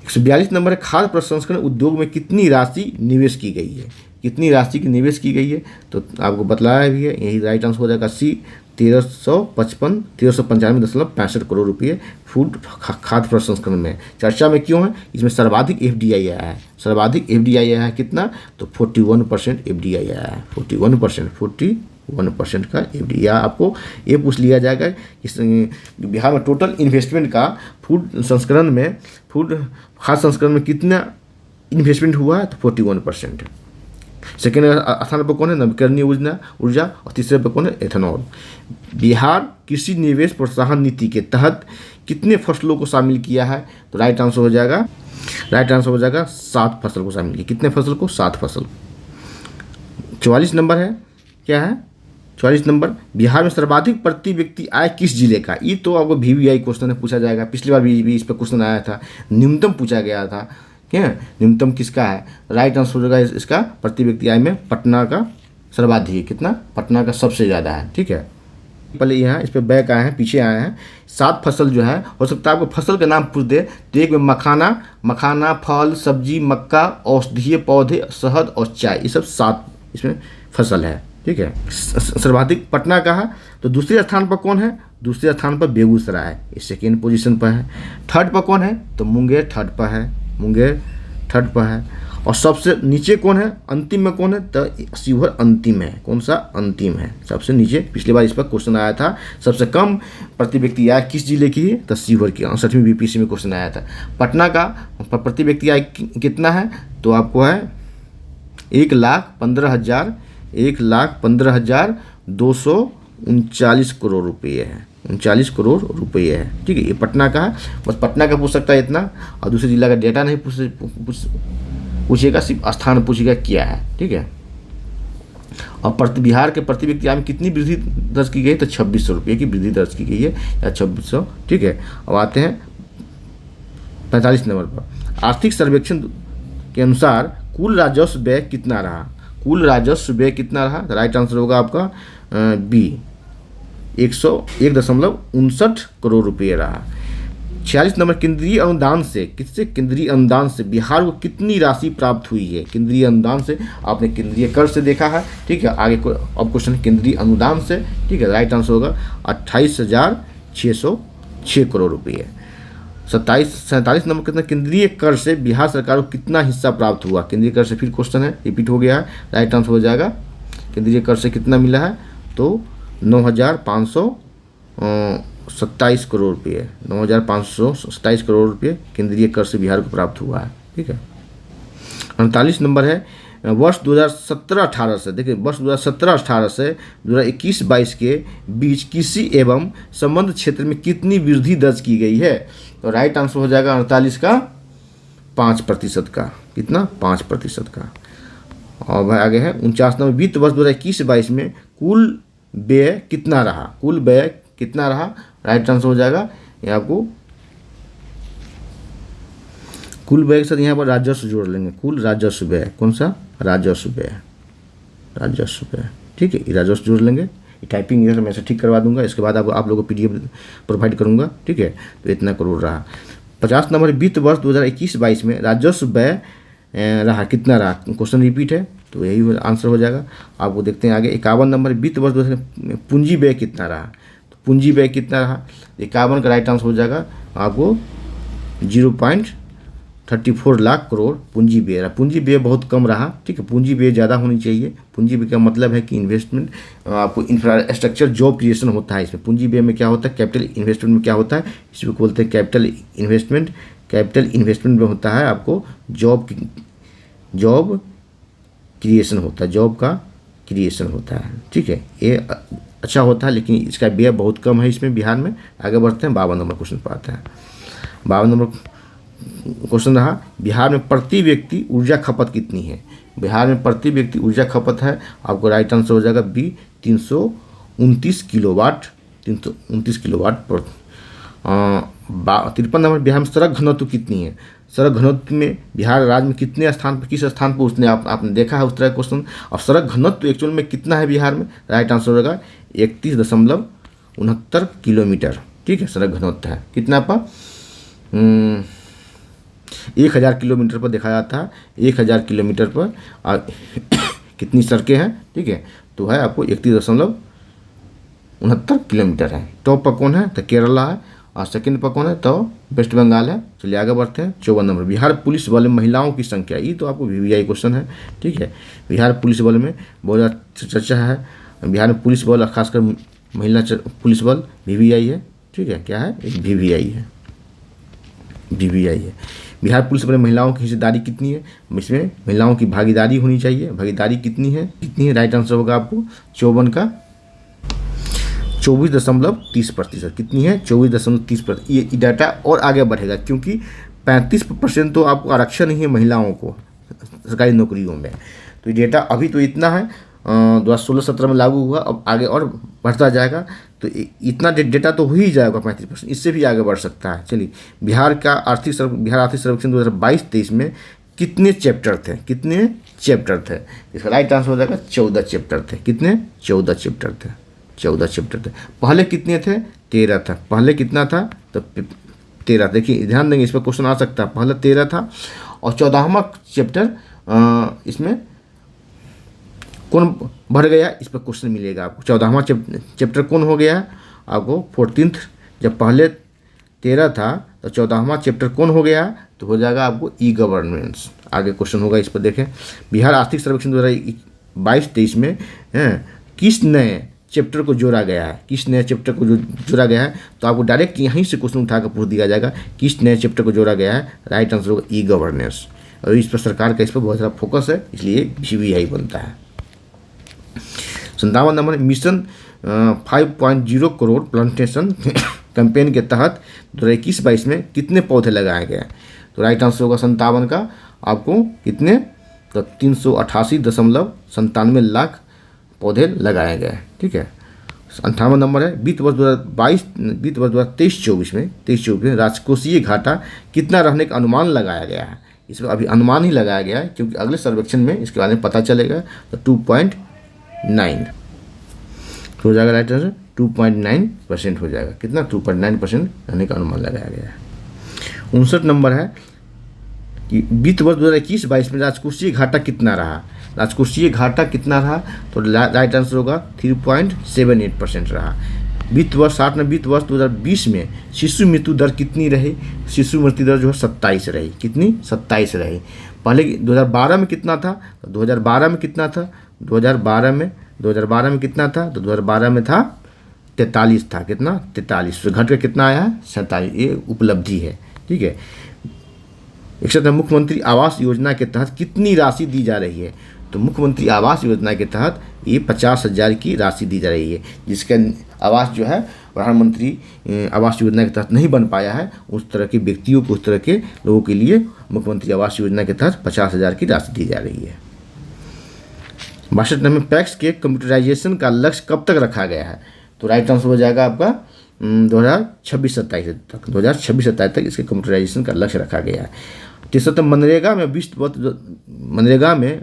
142 नंबर है खाद्य प्रसंस्करण उद्योग में कितनी राशि निवेश की गई है? कितनी राशि की निवेश की गई है? तो आपको बतलाया भी है, यही राइट आंसर हो जाएगा सी 1395.65 करोड़ रुपये फूड खाद्य प्रसंस्करण में। चर्चा में क्यों है? इसमें सर्वाधिक FDI आया है। सर्वाधिक FDI आया है कितना? तो 41% FDI आया है। 41% का FDI। आपको ये पूछ लिया जाएगा कि बिहार में टोटल इन्वेस्टमेंट का फूड संस्करण में, फूड खाद्य संस्करण में कितना इन्वेस्टमेंट हुआ है? तो 41%। सेकेंड स्थान पर कौन है? नवीकरणीय ऊर्जा। और तीसरे पर कौन है? एथेनॉल। बिहार कृषि निवेश प्रोत्साहन नीति के तहत कितने फसलों को शामिल किया है? तो राइट आंसर हो जाएगा 7 फसल को शामिल किया। कितने फसल को? 7 फसल। 44 नंबर है, क्या है? 44 नंबर बिहार में सर्वाधिक प्रति व्यक्ति आय किस जिले का? ये तो आपको VVI क्वेश्चन में पूछा जाएगा। पिछली बार भी इस पर क्वेश्चन आया था, न्यूनतम पूछा गया था। क्या है? न्यूनतम किसका है? राइट आंसर हो जाएगा इसका प्रति व्यक्ति आय में पटना का सर्वाधिक। कितना? पटना का सबसे ज़्यादा है। ठीक है। पहले यहाँ इस पर बैक आए हैं, पीछे आए हैं। 7 फसल जो है, हो सकता है आपको फसल का नाम पूछ दे तो एक में मखाना, फल, सब्जी, मक्का, औषधीय पौधे, शहद और चाय, ये सब 7 इसमें फसल है। ठीक है। सर्वाधिक पटना का है। तो दूसरे स्थान पर कौन है? दूसरे स्थान पर बेगूसराय है, ये सेकेंड पोजीशन पर है। थर्ड पर कौन है? तो मुंगेर थर्ड पर है। और सबसे नीचे कौन है? अंतिम में कौन है? तो शिवहर अंतिम है। कौन सा? अंतिम है सबसे नीचे। पिछली बार इस पर क्वेश्चन आया था, सबसे कम प्रति व्यक्ति आय किस जिले की है? तो शिवहर की। 68वीं BPSC में क्वेश्चन आया था। पटना का प्रति व्यक्ति आय कितना है? तो आपको है 1,15,239 करोड़ रुपये है। 39 करोड़ रुपये है। ठीक है, ये पटना का है। बस पटना का पूछ सकता है इतना, और दूसरे जिला का डेटा नहीं पूछेगा, सिर्फ स्थान पूछेगा क्या है। ठीक है। और बिहार के प्रति व्यक्ति आय में कितनी वृद्धि दर्ज की गई? तो 2600 रुपये की वृद्धि दर्ज की गई है, या 2600। ठीक है। अब आते हैं 45 नंबर पर। आर्थिक सर्वेक्षण के अनुसार कुल राजस्व व्यय कितना रहा? कुल राजस्व व्यय कितना रहा? राइट आंसर होगा आपका बी 101.59 करोड़ रुपये रहा। 46 नंबर केंद्रीय अनुदान से, किससे? केंद्रीय अनुदान से बिहार को कितनी राशि प्राप्त हुई है? केंद्रीय अनुदान से आपने केंद्रीय कर से देखा है। ठीक है। आगे अब क्वेश्चन केंद्रीय अनुदान से। ठीक है। राइट आंसर होगा 28,606 करोड़ रुपये। 47 नंबर कितना? केंद्रीय कर से बिहार सरकार को कितना हिस्सा प्राप्त हुआ? केंद्रीय कर से फिर क्वेश्चन है, रिपीट हो गया है। राइट आंसर हो जाएगा केंद्रीय कर से कितना मिला है? तो 9,527 करोड़ रुपये। 9,527 करोड़ रुपये केंद्रीय कर से बिहार को प्राप्त हुआ है। ठीक है। 48 नंबर है वर्ष 2017-18 से, देखिए वर्ष 2017-18 से 2021-22 के बीच कृषि एवं संबंध क्षेत्र में कितनी वृद्धि दर्ज की गई है? तो राइट आंसर हो जाएगा 48 का 5% का। कितना? 5% का। और भाई आगे है 49 नंबर, वित्त वर्ष 2021-22 में कुल व्यय कितना रहा? कुल व्यय कितना रहा? राइट आंसर हो जाएगा ये आपको कुल व्यय के साथ यहाँ पर राजस्व जोड़ लेंगे। कुल राजस्व व्यय, कौन सा? राजस्व व्यय, राजस्व व्यय, ठीक है। ये राजस्व जोड़ लेंगे। ये टाइपिंग इधर मैं से ठीक करवा दूंगा, इसके बाद आप लोगों को PDF प्रोवाइड करूंगा, ठीक है। तो इतना करोड़ रहा। 50 नंबर, वित्त वर्ष 2021-22 में राजस्व व्यय रहा कितना रहा? क्वेश्चन रिपीट है तो यही आंसर हो जाएगा। आपको देखते हैं आगे 51 नंबर, वित्त वर्ष 2000 पूंजी व्यय कितना रहा? तो पूंजी व्यय कितना रहा? 51 का राइट आंसर हो जाएगा आपको 0.34 लाख करोड़ पूंजी व्यय रहा। पूंजी व्यय बहुत कम रहा, ठीक है। पूंजी व्यय ज़्यादा होनी चाहिए। पूंजी व्यय का मतलब है कि इन्वेस्टमेंट, आपको इंफ्रास्ट्रक्चर जॉब क्रिएशन होता है इसमें। पूंजी व्यय में क्या होता है? कैपिटल इन्वेस्टमेंट में क्या होता है? इसको बोलते हैं कैपिटल इन्वेस्टमेंट। कैपिटल इन्वेस्टमेंट में होता है आपको जॉब क्रिएशन होता है, जॉब का क्रिएशन होता है, ठीक है। ये अच्छा होता है, लेकिन इसका व्यय बहुत कम है इसमें बिहार में। आगे बढ़ते हैं, 52 नंबर क्वेश्चन पर आते हैं। 52 नंबर क्वेश्चन रहा, बिहार में प्रति व्यक्ति ऊर्जा खपत कितनी है? बिहार में प्रति व्यक्ति ऊर्जा खपत है, आपको राइट आंसर हो जाएगा बी 329 किलोवाट। 329 किलोवाट पर। 53 नंबर, बिहार में सड़क घनत्व कितनी है? सड़क घनत्व में बिहार राज्य में कितने स्थान पर, किस स्थान पर उसने आपने देखा है उस तरह क्वेश्चन। और सड़क घनत्व एक्चुअल में कितना है बिहार में? राइट आंसर होगा 31.69 किलोमीटर, ठीक है। सड़क घनत्व है कितना पर? 1000 किलोमीटर पर देखा जाता है। 1000 किलोमीटर पर कितनी सड़कें हैं, ठीक है। तो है आपको 31.69 किलोमीटर है। टॉप पर कौन है? तो केरला है। और सेकंड पर कौन है? तो वेस्ट बंगाल है। चलिए आगे बढ़ते हैं। 54 नंबर, बिहार पुलिस बल में महिलाओं की संख्या। ये तो आपको VVI क्वेश्चन है, ठीक है। बिहार पुलिस बल में बहुत चर्चा है। बिहार में पुलिस बल, खासकर महिला पुलिस बल VVI है, ठीक है। क्या है? VVI है, VVI है। बिहार पुलिस बल में महिलाओं की हिस्सेदारी कितनी है? इसमें महिलाओं की भागीदारी होनी चाहिए। भागीदारी कितनी है? राइट आंसर होगा आपको 54 का 24.30%। कितनी है? 24.30%। ये डाटा और आगे बढ़ेगा, क्योंकि 35% तो आपको आरक्षण ही है महिलाओं को सरकारी नौकरियों में। तो ये डेटा अभी तो इतना है, 2016-17 में लागू हुआ, अब आगे और बढ़ता जाएगा। तो इतना डेटा तो हो ही जाएगा 35%, इससे भी आगे बढ़ सकता है। चलिए, बिहार आर्थिक सर्वेक्षण 2022-23 में कितने चैप्टर थे? कितने चैप्टर थे? इसका राइट आंसर हो जाएगा 14 चैप्टर थे। कितने? 14 चैप्टर थे। 14 चैप्टर थे। पहले कितने थे? 13 था। पहले कितना था? तो 13। देखिए ध्यान देंगे, इस पर क्वेश्चन आ सकता है। पहले 13 था और 14वां चैप्टर इसमें कौन बढ़ गया? इस पर क्वेश्चन मिलेगा आपको। 14वां चैप्टर कौन हो गया? आपको 14th। जब पहले 13 था तो 14वां चैप्टर कौन हो गया? तो हो जाएगा आपको E-गवर्नेंस। आगे क्वेश्चन होगा, इस पर देखें। बिहार आर्थिक सर्वेक्षण 2022-23 में किस नए चैप्टर को जोड़ा गया है? किस नए चैप्टर को जोड़ा गया है? तो आपको डायरेक्ट यहीं से क्वेश्चन उठाकर पूछ दिया जाएगा किस नए चैप्टर को जोड़ा गया है। राइट आंसर होगा E-गवर्नेंस। और इस पर सरकार का इस पर बहुत सारा फोकस है, इसलिए VVI बनता है। 57 number, mission 5.0 crore plantation campaign के तहत 2021-22 में कितने पौधे लगाए गए? तो राइट आंसर होगा 57 का आपको कितने? तो 388.97 लाख पौधे लगाए गए, ठीक है। 58 नंबर है, वित्त वर्ष 2023-24 में राजकोषीय घाटा कितना रहने का अनुमान लगाया गया है? इसमें अभी अनुमान ही लगाया गया है, क्योंकि अगले सर्वेक्षण में इसके बारे में पता चलेगा। तो 2.9 हो जाएगा। राइट आंसर 2.9% हो जाएगा। कितना? 2.9% रहने का अनुमान लगाया गया है। 59 नंबर है कि वित्त वर्ष 2021-22 में राजकोषीय घाटा कितना रहा? राजकोषीय घाटा कितना रहा? तो राइट आंसर होगा 3.78% रहा। वित्त वर्ष 2020 में शिशु मृत्यु दर कितनी रही? शिशु मृत्यु दर जो है 27 रही। कितनी? 27 रही। पहले 2012 में कितना था? तो 2012 में कितना था? 2012 में कितना था? तो 2012 में था 43 था। कितना? 43। तो घट के कितना आया है? 47। ये उपलब्धि है, ठीक है। 61 है मुख्यमंत्री आवास योजना के तहत कितनी राशि दी जा रही है। तो मुख्यमंत्री आवास योजना के तहत ये 50,000 की राशि दी जा रही है। जिसका आवास जो है प्रधानमंत्री आवास योजना के तहत नहीं बन पाया है, उस तरह के व्यक्तियों को, उस तरह के लोगों के लिए मुख्यमंत्री आवास योजना के तहत 50,000 की राशि दी जा रही है। 62 में पैक्स के कंप्यूटराइजेशन का लक्ष्य कब तक रखा गया है। तो राइट आंसर हो जाएगा आपका 2026-27 तक, 2026-27 तक इसके कंप्यूटराइजेशन का लक्ष्य रखा गया है। 63 मनरेगा में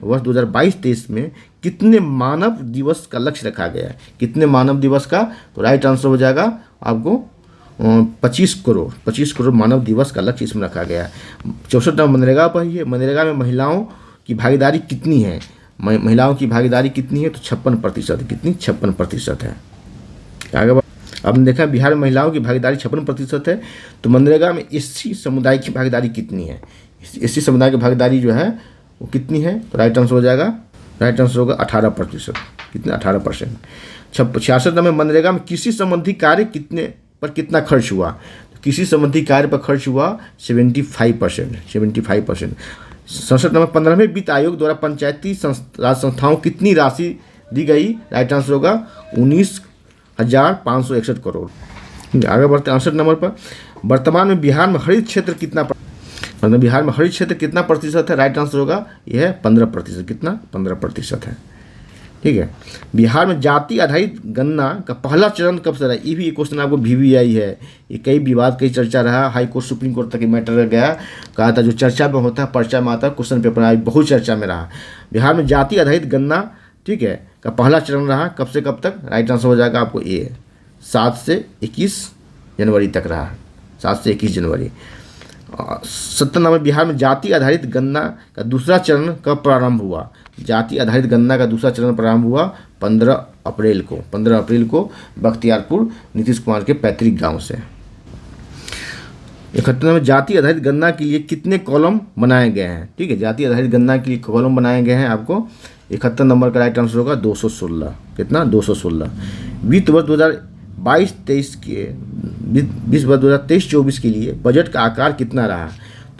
वर्ष 2022-23 में कितने मानव दिवस का लक्ष्य रखा गया है। कितने मानव दिवस का, तो राइट आंसर हो जाएगा आपको 25 करोड़ मानव दिवस का लक्ष्य इसमें रखा गया है। 64 मनरेगा पर ही है। मनरेगा में महिलाओं की भागीदारी कितनी है। महिलाओं की भागीदारी कितनी है, तो 56%। कितनी, 56% है। आगे आपने देखा बिहार में महिलाओं की भागीदारी 56% है। तो मनरेगा में एससी समुदाय की भागीदारी कितनी है। एससी समुदाय की भागीदारी जो है वो कितनी है, तो राइट आंसर हो जाएगा, राइट आंसर होगा 18%। कितने, 18%। 66 में मनरेगा में कृषि संबंधी कार्य कितना खर्च हुआ। तो कृषि संबंधी कार्य पर खर्च हुआ 75%। 67 में 15वें वित्त आयोग द्वारा पंचायती राज संस्थाओं कितनी राशि दी गई। राइट आंसर होगा 19,561 करोड़। आगे बढ़ते हैं 68 नंबर पर। वर्तमान में बिहार में हरित क्षेत्र कितना प्रतिशत है। राइट आंसर होगा यह है 15%। कितना, 15% है। ठीक है। बिहार में जाति आधारित गणना का पहला चरण कब से रहा। ये भी क्वेश्चन आपको VVI है। ये कई विवाद, कई चर्चा रहा, हाई कोर्ट, सुप्रीम कोर्ट तक मैटर गया। कहा था जो चर्चा में होता है, पर्चा में आता है, क्वेश्चन पेपर में बहुत चर्चा में रहा। बिहार में जाति आधारित गणना, ठीक है, का पहला चरण रहा कब से कब तक। राइट आंसर हो जाएगा आपको ये 7 से 21 जनवरी तक रहा। 7 से 21 जनवरी। 70 नंबर बिहार में जाति आधारित गणना का दूसरा चरण कब प्रारंभ हुआ। जाति आधारित गणना का दूसरा चरण प्रारंभ हुआ 15 अप्रैल को बख्तियारपुर नीतीश कुमार के पैतृक गांव से। 71 में जाति आधारित गणना के लिए कितने कॉलम बनाए गए हैं। ठीक है, जाति आधारित गणना के लिए कॉलम बनाए गए हैं आपको 71 नंबर का राइट आंसर होगा 216। कितना, 216। वित्त वर्ष 2023-24 के लिए बजट का आकार कितना रहा।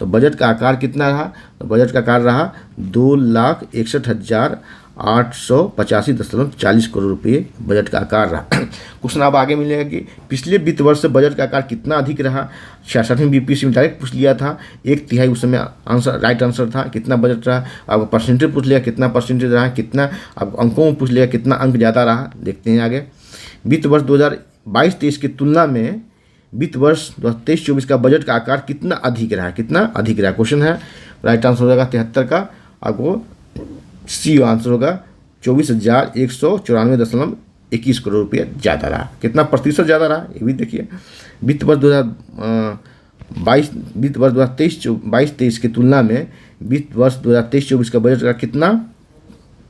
तो बजट का आकार कितना रहा, तो बजट का आकार रहा 2,61,885.40 करोड़ रुपये बजट का आकार रहा। क्वेश्चन अब आगे मिलेगा कि पिछले वित्त वर्ष से बजट का आकार कितना अधिक रहा। 66वें BPSC में डायरेक्ट पूछ लिया था, 1/3 उस समय आंसर, राइट आंसर था। कितना बजट रहा, आपको परसेंटेज पूछ लिया, कितना परसेंटेज रहा, कितना आपको अंकों में पूछ लिया, कितना अंक ज़्यादा रहा। देखते हैं आगे। वित्त वर्ष 2022-23 की तुलना में वित्त वर्ष 2023-24 का बजट का आकार कितना अधिक रहा। कितना अधिक रहा क्वेश्चन है। राइट आंसर हो जाएगा 73 का, आपको सी आंसर होगा 24,194.21 करोड़ रुपये ज़्यादा रहा। कितना प्रतिशत ज़्यादा रहा ये भी देखिए। वित्त वर्ष 2022-23 की तुलना में वित्त वर्ष 2023-24 का बजट का कितना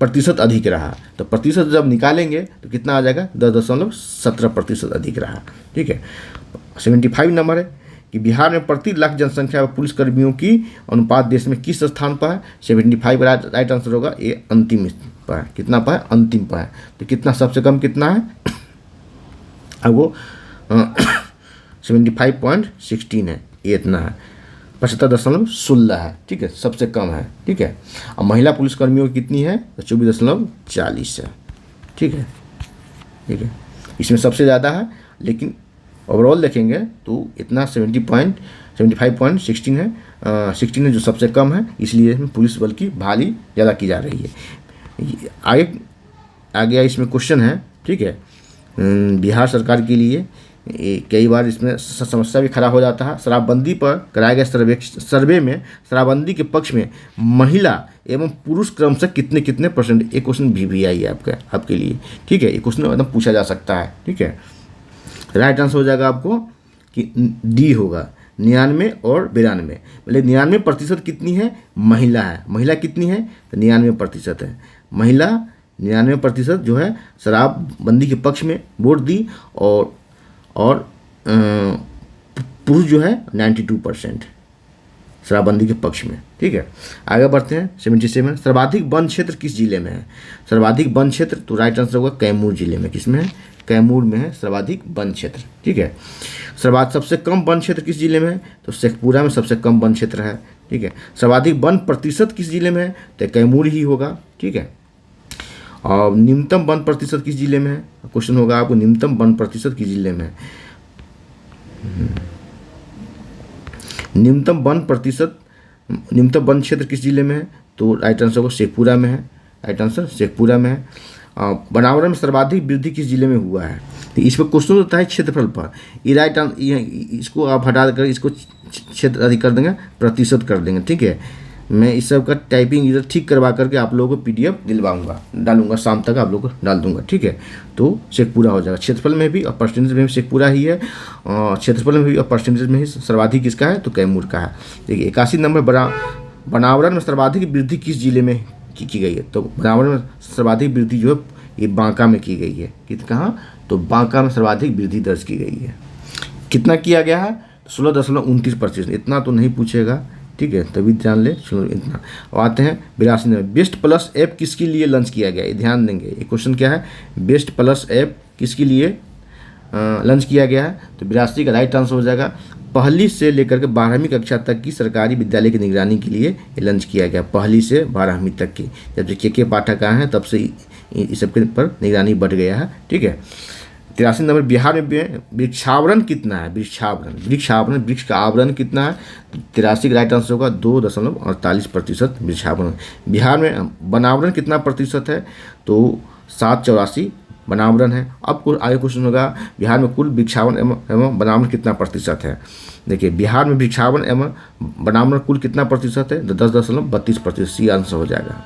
प्रतिशत अधिक रहा। तो प्रतिशत जब निकालेंगे तो कितना आ जाएगा, 10.17% अधिक रहा। ठीक है। 75 नंबर है कि बिहार में प्रति लाख जनसंख्या व पुलिसकर्मियों की अनुपात देश में किस स्थान पर है। 75 राइट आंसर होगा ये अंतिम पर है। कितना पर है, अंतिम पर है। तो कितना सबसे कम कितना है, अब वो 75.16 है, ये इतना है। 75.16 है। ठीक है, सबसे कम है। ठीक है। अब महिला पुलिसकर्मियों की कितनी है, तो 24.40 है। ठीक है, ठीक है, इसमें सबसे ज़्यादा है, लेकिन ओवरऑल देखेंगे तो इतना 75.16 है। 16 है जो सबसे कम है, इसलिए इसमें पुलिस बल की बहाली ज़्यादा की जा रही है। आगे इसमें क्वेश्चन है। ठीक है, बिहार सरकार के लिए कई बार इसमें समस्या भी खड़ा हो जाता है। शराबबंदी पर कराए गए सर्वे में शराबबंदी के पक्ष में महिला एवं पुरुष क्रमशः कितने कितने %। एक क्वेश्चन भी आई है आपके लिए। ठीक है, ये क्वेश्चन एकदम पूछा जा सकता है। ठीक है, राइट आंसर हो जाएगा आपको कि डी होगा 99 और 92। मतलब 99% कितनी है, महिला है। महिला कितनी है, तो 99% है। महिला 99% जो है शराबबंदी के पक्ष में वोट दी, और पुरुष जो है 92% शराबबंदी के पक्ष में। ठीक है, आगे बढ़ते हैं। 77 सर्वाधिक वन क्षेत्र किस जिले में है। सर्वाधिक वन क्षेत्र, तो राइट आंसर होगा कैमूर जिले में। किसमें है, कैमूर में है सर्वाधिक वन क्षेत्र। ठीक है। सबसे कम वन क्षेत्र किस जिले में है, तो शेखपुरा में सबसे कम वन क्षेत्र है। ठीक है। सर्वाधिक वन प्रतिशत किस जिले में है, तो कैमूर ही होगा, ठीक है। और न्यूनतम वन प्रतिशत किस जिले में है, क्वेश्चन होगा आपको न्यूनतम वन प्रतिशत किस जिले में है। न्यूनतम वन प्रतिशत, न्यूनतम वन क्षेत्र किस जिले में है, तो राइट आंसर होगा शेखपुरा में है, राइट आंसर शेखपुरा में है। वनावरण में सर्वाधिक वृद्धि किस जिले में हुआ है, तो इस पर क्वेश्चन होता है क्षेत्रफल पर, ये राइट इसको आप हटा कर इसको क्षेत्र अधिक कर देंगे, प्रतिशत कर देंगे, ठीक है। मैं इस सब का टाइपिंग इधर ठीक करवा करके आप लोगों को पीडीएफ दिलवाऊंगा, डालूंगा, शाम तक आप लोगों को डाल दूंगा, ठीक है। तो शेखपुरा हो जाएगा, क्षेत्रफल में भी और परसेंटेज में भी शेखपुरा ही है, और क्षेत्रफल में भी और परसेंटेज में ही सर्वाधिक किसका है, तो कैमूर का है। देखिए 81 नंबर, वनावरण में सर्वाधिक वृद्धि किस जिले में की गई है, तो वनावरण में सर्वाधिक वृद्धि जो है ये बांका में की गई है। कहाँ, तो बांका में सर्वाधिक वृद्धि दर्ज की गई है। कितना किया गया है, 16.29%, इतना तो नहीं पूछेगा, ठीक है, तभी ध्यान ले, चलो इतना। और आते हैं 82 नंबर, बेस्ट प्लस ऐप किसके लिए लॉन्च किया गया, ये ध्यान देंगे। ये क्वेश्चन क्या है, बेस्ट प्लस ऐप किसके लिए लॉन्च किया गया है, तो 82 का राइट आंसर हो जाएगा पहली से लेकर के 12वीं कक्षा तक की सरकारी विद्यालय की निगरानी के लिए ये लॉन्च किया गया, पहली से 12वीं तक की। जब से के पाठक आए हैं तब से इस सब के पर निगरानी बढ़ गया है, ठीक है। 83 नंबर, बिहार में वृक्षावरण कितना है, वृक्षावरण वृक्ष का आवरण कितना है, 83 का राइट आंसर होगा 2.48% वृक्षावरण। बिहार में वनावरण कितना प्रतिशत है, तो 784 वनावरण है। अब कुल आगे क्वेश्चन होगा बिहार में कुल वृक्षावरण एवं वनावरण कितना प्रतिशत है। देखिए बिहार में वृक्षावरण एवं वनावरण कुल कितना प्रतिशत है, 10.32%, सी आंसर हो जाएगा।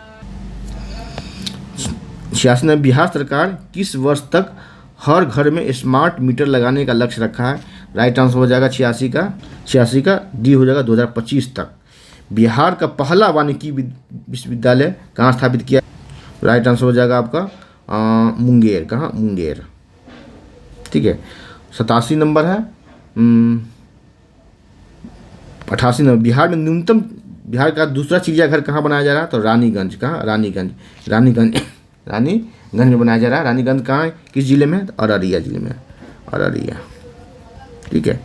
86 में बिहार सरकार किस वर्ष तक हर घर में स्मार्ट मीटर लगाने का लक्ष्य रखा है, राइट आंसर हो जाएगा 86 का डी हो जाएगा 2025 तक। बिहार का पहला वानिकी विश्वविद्यालय कहाँ स्थापित किया, राइट आंसर हो जाएगा आपका मुंगेर, कहाँ, मुंगेर, ठीक है। 87 नंबर है 88 नंबर, बिहार में न्यूनतम, बिहार का दूसरा चिड़ियाघर कहाँ बनाया जा रहा है, तो रानीगंज, कहाँ, रानीगंज में बनाया जा रहा है। रानीगंज कहाँ है, किस जिले में, तो अररिया जिले में, अररिया, ठीक है।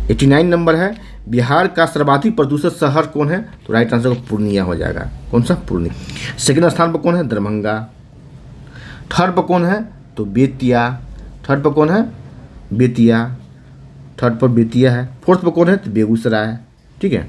89 नंबर है, बिहार का सर्वाधिक प्रदूषित शहर कौन है, तो राइट आंसर को पूर्णिया हो जाएगा, कौन सा, पूर्णिया। सेकंड स्थान पर कौन है, दरभंगा। थर्ड पर कौन है, तो बेतिया, थर्ड पर कौन है, बेतिया, थर्ड पर बेतिया है। फोर्थ पर कौन है, तो बेगूसराय, ठीक है।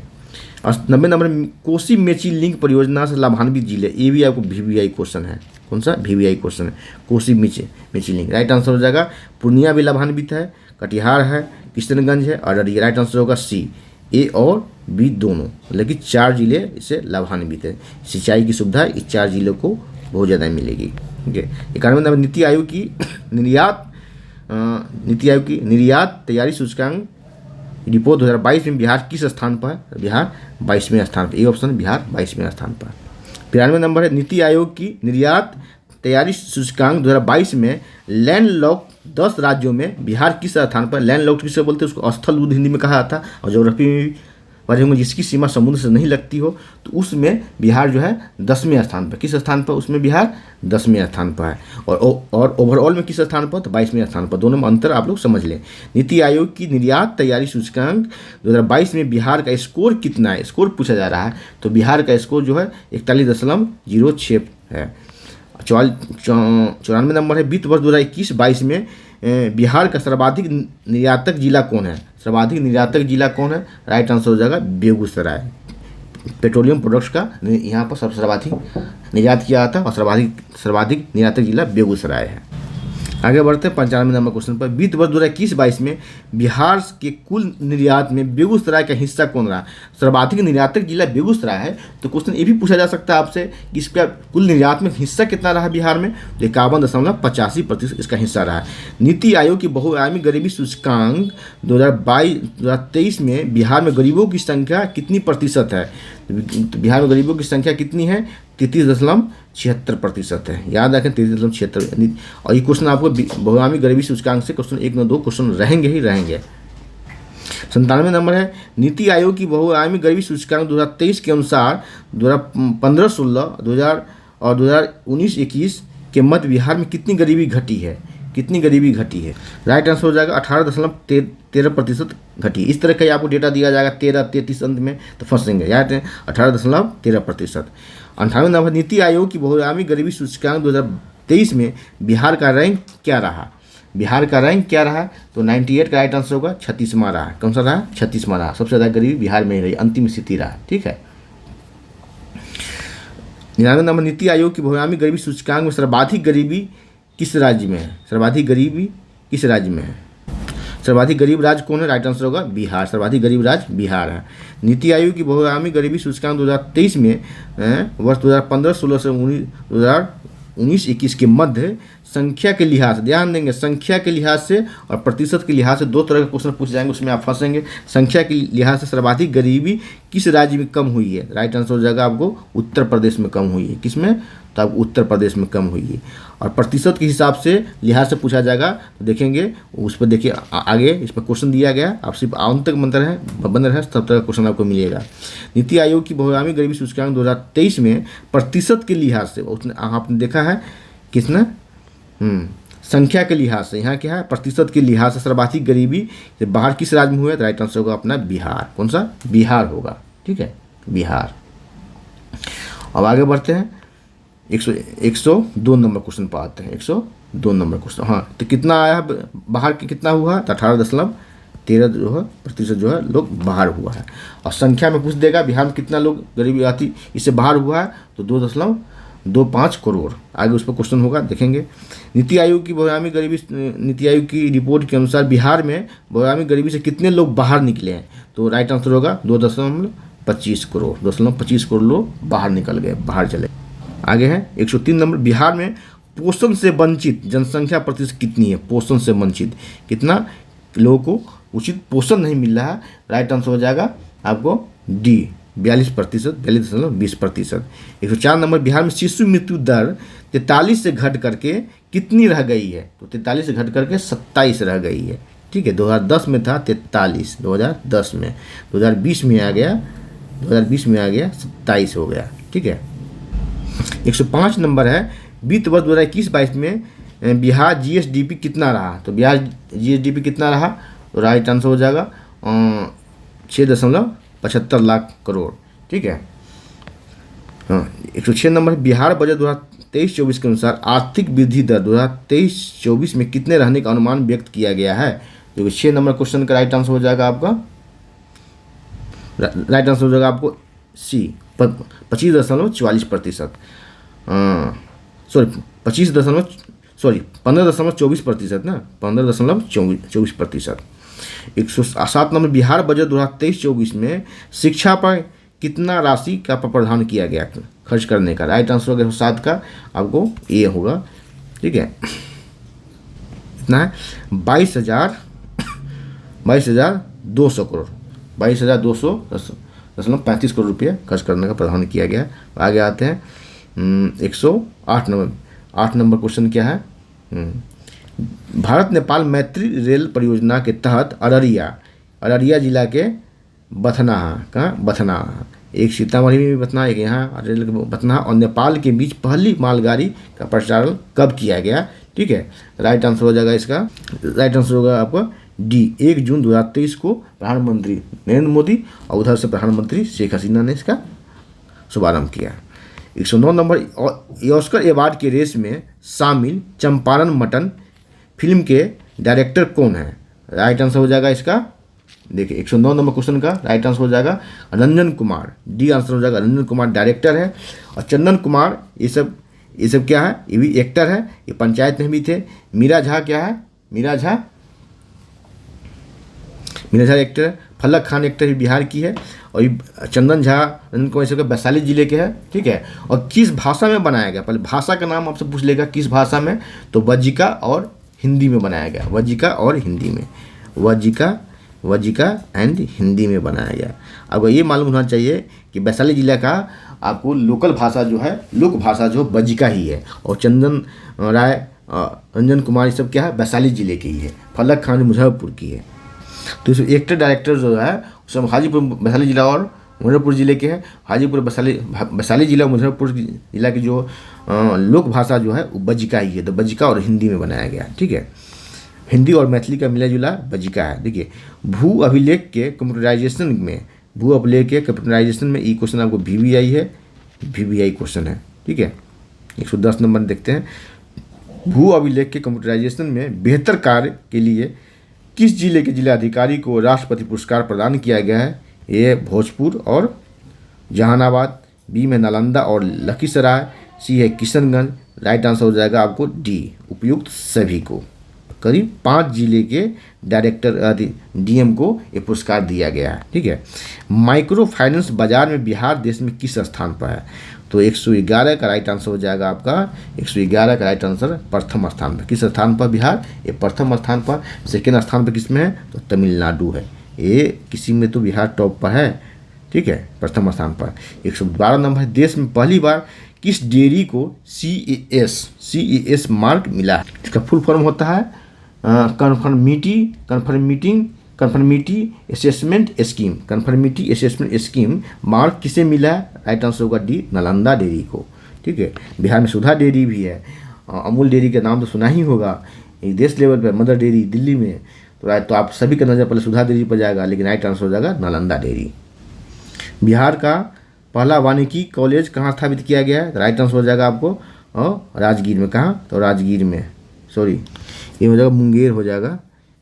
और 90 नंबर, कोसी मेची लिंक परियोजना से लाभान्वित जिले, ये भी आपको VVI क्वेश्चन है, कौन सा, VVI क्वेश्चन है, Kosi Mechi link, right answer हो जाएगा पूर्णिया भी लाभान्वित है, कटिहार है, किशनगंज है, अररिया, राइट आंसर होगा सी, ए और बी दोनों, मतलब कि 4 जिले इससे लाभान्वित है। सिंचाई की सुविधा इस 4 जिलों को बहुत ज़्यादा मिलेगी, ठीक है। 91 नंबर, नीति आयोग की निर्यात तैयारी सूचकांक रिपोर्ट 2022 में बिहार किस स्थान पर है, बिहार 22वें स्थान पर, ये ऑप्शन बिहार 22वें स्थान पर। 93 नंबर है, नीति आयोग की निर्यात तैयारी सूचकांक 2022 में लैंडलॉक 10 राज्यों में बिहार किस स्थान पर, लैंडलॉक्ड किसे बोलते हैं, उसको स्थल युद्ध हिंदी में कहा जाता है, और ज्योग्राफी में पढ़े होंगे जिसकी सीमा समुद्र से नहीं लगती हो, तो उसमें बिहार जो है 10वें स्थान पर, किस स्थान पर, उसमें बिहार 10वें स्थान पर है। और ओवरऑल में किस स्थान पर, तो 22वें स्थान पर, दोनों में अंतर आप लोग समझ लें। नीति आयोग की निर्यात तैयारी सूचकांक 2022 में बिहार का स्कोर कितना है, स्कोर पूछा जा रहा है, तो बिहार का स्कोर जो है 41.06 है। 94 नंबर है, वित्त वर्ष 2021-22 में बिहार का सर्वाधिक निर्यातक जिला कौन है, सर्वाधिक निर्यातक जिला कौन है, राइट आंसर हो जाएगा बेगूसराय। पेट्रोलियम प्रोडक्ट्स का यहाँ पर सबसे सर्वाधिक निर्यात किया जाता है, और सर्वाधिक निर्यातक जिला बेगूसराय है। आगे बढ़ते हैं 95 नंबर क्वेश्चन पर, वित्त वर्ष 2021-22 में बिहार के कुल निर्यात में बेगूसराय का हिस्सा कौन रहा, सर्वाधिक निर्यातक जिला बेगूसराय है, तो क्वेश्चन ये भी पूछा जा सकता है आपसे कि इसका कुल निर्यात में हिस्सा कितना रहा बिहार में, तो 51.85% इसका हिस्सा रहा। नीति आयोग की बहुआयामी गरीबी सूचकांक 2023 में बिहार में गरीबों की संख्या कितनी प्रतिशत है, तो बिहार में गरीबों की संख्या कितनी है, 33.76% है, याद रखें 33.76। और ये क्वेश्चन आपको बहुआयामी गरीबी सूचकांक से क्वेश्चन 1 न 2 क्वेश्चन रहेंगे ही रहेंगे। 97 नंबर है, नीति आयोग की बहुआयामी गरीबी सूचकांक 2023 के अनुसार 2015-16 और 2019-21 के मध्य बिहार में कितनी गरीबी घटी है, कितनी गरीबी घटी है? राइट आंसर हो जाएगा 18.13% घटी। इस तरह का ही आपको डेटा दिया जाएगा 13-33 अंत में, तो फंसेंगे। याद है 18.13%। 98 नंबर, नीति आयोग की बहुआयामी गरीबी सूचकांक 2023 में बिहार का रैंक क्या रहा? बिहार का रैंक क्या रहा? तो 98 का राइट आंसर होगा 36वां रहा। कौन सा रहा? 36वां रहा। सबसे ज़्यादा गरीबी बिहार में ही रही, अंतिम स्थिति रहा। ठीक है। 99 नंबर, नीति आयोग की बहुआयामी गरीबी सूचकांक में सर्वाधिक गरीबी किस राज्य में है? सर्वाधिक गरीबी किस राज्य में है? सर्वाधिक गरीब राज्य कौन है? राइट आंसर होगा बिहार। सर्वाधिक गरीब राज्य बिहार है। नीति आयोग की बहुआयामी गरीबी सूचकांक 2023 में वर्ष 2015-16 से 2019-21 के मध्य संख्या के लिहाज से, ध्यान देंगे, संख्या के लिहाज से और प्रतिशत के लिहाज से दो तरह के क्वेश्चन पूछ जाएंगे, उसमें आप फंसेंगे। संख्या के लिहाज से सर्वाधिक गरीबी किस राज्य में कम हुई है? राइट आंसर हो जाएगा आपको उत्तर प्रदेश में कम हुई है। किसमें? तो आपको उत्तर प्रदेश में कम हुई है। और प्रतिशत के हिसाब से लिहाज से पूछा जाएगा तो देखेंगे उस पर, देखिए आगे इस पर क्वेश्चन दिया गया, आप सिर्फ आंतक मंत्र है बंद है, तब तक क्वेश्चन आपको मिलेगा। नीति आयोग की बहुआयामी गरीबी सूचकांक 2023 में प्रतिशत के लिहाज से उसने आपने देखा है किसने? संख्या के लिहाज से, यहाँ क्या है? प्रतिशत के लिहाज से सर्वाधिक गरीबी बाहर किस राज्य में हुआ है? तो राइट आंसर होगा अपना बिहार। कौन सा? बिहार होगा। ठीक है, बिहार। अब आगे बढ़ते हैं 102 नंबर क्वेश्चन पर आते हैं। 102 नंबर क्वेश्चन, हाँ, तो कितना आया बाहर के, कितना हुआ? तो 18.13 जो है प्रतिशत जो है लोग बाहर हुआ है। और संख्या में पूछ देगा बिहार में कितना लोग गरीबी आती इससे बाहर हुआ है, तो 2.25 करोड़। आगे उस पर क्वेश्चन होगा, देखेंगे। नीति आयोग की बहुआयामी गरीबी, नीति आयोग की रिपोर्ट के अनुसार बिहार में बहुआयामी गरीबी से कितने लोग बाहर निकले हैं? तो राइट आंसर होगा 2.25 करोड़। 2.25 करोड़ लोग बाहर निकल गए, बाहर चले। आगे है 103 नंबर, बिहार में पोषण से वंचित जनसंख्या प्रतिशत कितनी है? पोषण से वंचित कितना लोगों को उचित पोषण नहीं मिल रहा है? राइट आंसर हो जाएगा आपको डी 42%, 42.20%। 104 नंबर, बिहार में शिशु मृत्यु दर 43 से घट करके कितनी रह गई है? तो 43 से घट करके 27 रह गई है। ठीक है, 2010 में था 43, 2010 में, 2020 में आ गया 27 हो गया। ठीक है। 105 नंबर है, वित्त वर्ष 2021-22 में बिहार जीएसडीपी कितना रहा? तो बिहार जीएसडीपी कितना रहा? तो राइट आंसर हो जाएगा 6.75 लाख करोड़। ठीक है। हाँ, 106 नंबर, बिहार बजट 2023-24 के अनुसार आर्थिक वृद्धि दर 2023-24 में कितने रहने का अनुमान व्यक्त किया गया है? तो 6 नंबर क्वेश्चन का राइट आंसर हो जाएगा आपका, राइट आंसर हो जाएगा आपको सी 25.44%। सॉरी 15.24% ना, 15.24%। 107 नंबर, बिहार बजट 2023-24 में शिक्षा पर कितना राशि का प्रावधान किया गया खर्च करने का? राइट आंसर होगा 107 का आपको ए होगा। ठीक है, कितना है? 22,200 करोड़, 22,200.35 करोड़ रुपये खर्च करने का प्रावधान किया गया। आगे आते हैं 108 नंबर। 8 नंबर क्वेश्चन क्या है? भारत नेपाल मैत्री रेल परियोजना के तहत अररिया जिला के बथनाहा, एक सीतामढ़ी में बथनाहा, एक यहाँ रेल बथनाहा और नेपाल के बीच पहली मालगाड़ी का परिचालन कब किया गया? ठीक है, राइट आंसर हो जाएगा इसका, राइट आंसर होगा आपका डी 1 जून 2023 को प्रधानमंत्री नरेंद्र मोदी और उधर से प्रधानमंत्री शेख हसीना ने इसका शुभारंभ किया। 109 नंबर, ऑस्कर अवार्ड के रेस में शामिल चंपारण मटन फिल्म के डायरेक्टर कौन है? राइट आंसर हो जाएगा इसका, देखिए 109 नंबर क्वेश्चन का राइट आंसर हो जाएगा रंजन कुमार। डी आंसर हो जाएगा रंजन कुमार डायरेक्टर है। और चंदन कुमार ये सब क्या है? ये भी एक्टर है, ये पंचायत में भी थे। मीरा झा क्या है? मीरा झा एक्टर है। फलक खान एक्टर बिहार की है। और ये चंदन झा रंजन कुमार सब वैशाली जिले के हैं। ठीक है, और किस भाषा में बनाया गया? पहले भाषा का नाम आपसे पूछ लेगा, किस भाषा में? तो वज्जिका और हिंदी में बनाया गया, वज्जिका और हिंदी में, वज्जिका एंड हिंदी में बनाया गया। अब ये मालूम होना चाहिए कि वैशाली जिला का आपको लोकल भाषा जो है, लोक भाषा जो वज्जिका ही है। और चंदन राय, रंजन कुमार ये सब क्या है? वैशाली जिले की ही है। फलक खान मुजफ्फरपुर की है। तो इस एक्टर डायरेक्टर जो है सब हाजीपुर वैशाली जिला और मुजफ्फरपुर जिले के हैं। हाजीपुर वैशाली जिला मुजफ्फरपुर जिला की जो लोक भाषा जो है वो बज्जिका ही है, तो बज्जिका और हिंदी में बनाया गया, ठीक है। हिंदी और मैथिली का मिला जुला बज्जिका है। देखिए भू अभिलेख के कंप्यूटराइजेशन में ई क्वेश्चन आपको VVI है, VVI क्वेश्चन है, ठीक है। 110 नंबर देखते हैं। भू अभिलेख के कंप्यूटराइजेशन में बेहतर कार्य के लिए किस जिले के जिलाधिकारी को राष्ट्रपति पुरस्कार प्रदान किया गया है? ए भोजपुर और जहानाबाद, बी में नालंदा और लखीसराय, सी है किशनगंज। राइट आंसर हो जाएगा आपको डी, उपयुक्त सभी को। करीब 5 जिले के डायरेक्टर DM को ये पुरस्कार दिया गया है, ठीक है। माइक्रो फाइनेंस बाजार में बिहार देश में किस स्थान पर है? तो 111 का राइट आंसर हो जाएगा आपका 111 का राइट आंसर प्रथम स्थान पर। किस स्थान पर बिहार? ये प्रथम स्थान पर। सेकेंड स्थान पर किस में है? तो तमिलनाडु है। ये किसी में तो बिहार टॉप पर है, ठीक है, प्रथम स्थान पर। 112 नंबर है। देश में पहली बार किस डेयरी को CAS मार्क मिला है? इसका फुल फॉर्म होता है कन्फर्मिटी असेसमेंट स्कीम। मार्क किसे मिला है? राइट आंसर होगा डी, नालंदा डेयरी को, ठीक है। बिहार में सुधा डेयरी भी है। अमूल डेयरी का नाम तो सुना ही होगा। देश लेवल पर मदर डेयरी दिल्ली में, तो आप सभी का नज़र पहले सुधा डेयरी पर जाएगा, लेकिन राइट आंसर हो जाएगा नालंदा डेयरी। बिहार का पहला वानिकी कॉलेज कहाँ स्थापित किया गया है? राइट आंसर हो जाएगा आपको राजगीर में। कहाँ? तो राजगीर में, सॉरी ये हो जाएगा मुंगेर हो जाएगा,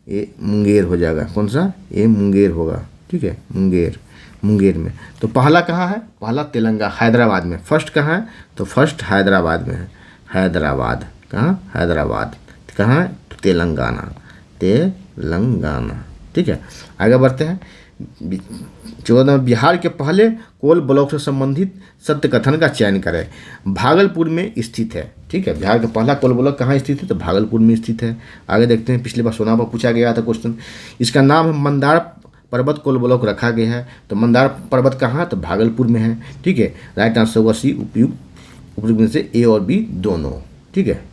ये मुंगेर हो जाएगा। कौन सा? ये मुंगेर होगा, ठीक है, मुंगेर में। तो पहला कहाँ है? पहला तेलंगाना, हैदराबाद में। फर्स्ट कहाँ है? तो फर्स्ट हैदराबाद में है। हैदराबाद कहाँ? हैदराबाद कहाँ है? तो तेलंगाना, ठीक है। आगे बढ़ते हैं। 14 बिहार के पहले कोल ब्लॉक से संबंधित सत्य कथन का चयन करें। भागलपुर में स्थित है, ठीक है। बिहार का पहला कोल ब्लॉक कहाँ स्थित है? तो भागलपुर में स्थित है। आगे देखते हैं। पिछले बार सोना पर पूछा गया था क्वेश्चन। इसका नाम है मंदार पर्वत कोल ब्लॉक रखा गया है। तो मंदार पर्वत कहाँ? तो भागलपुर में है, ठीक है। राइट आंसर होगा सी, उपयुक्त में से ए और बी दोनों, ठीक है।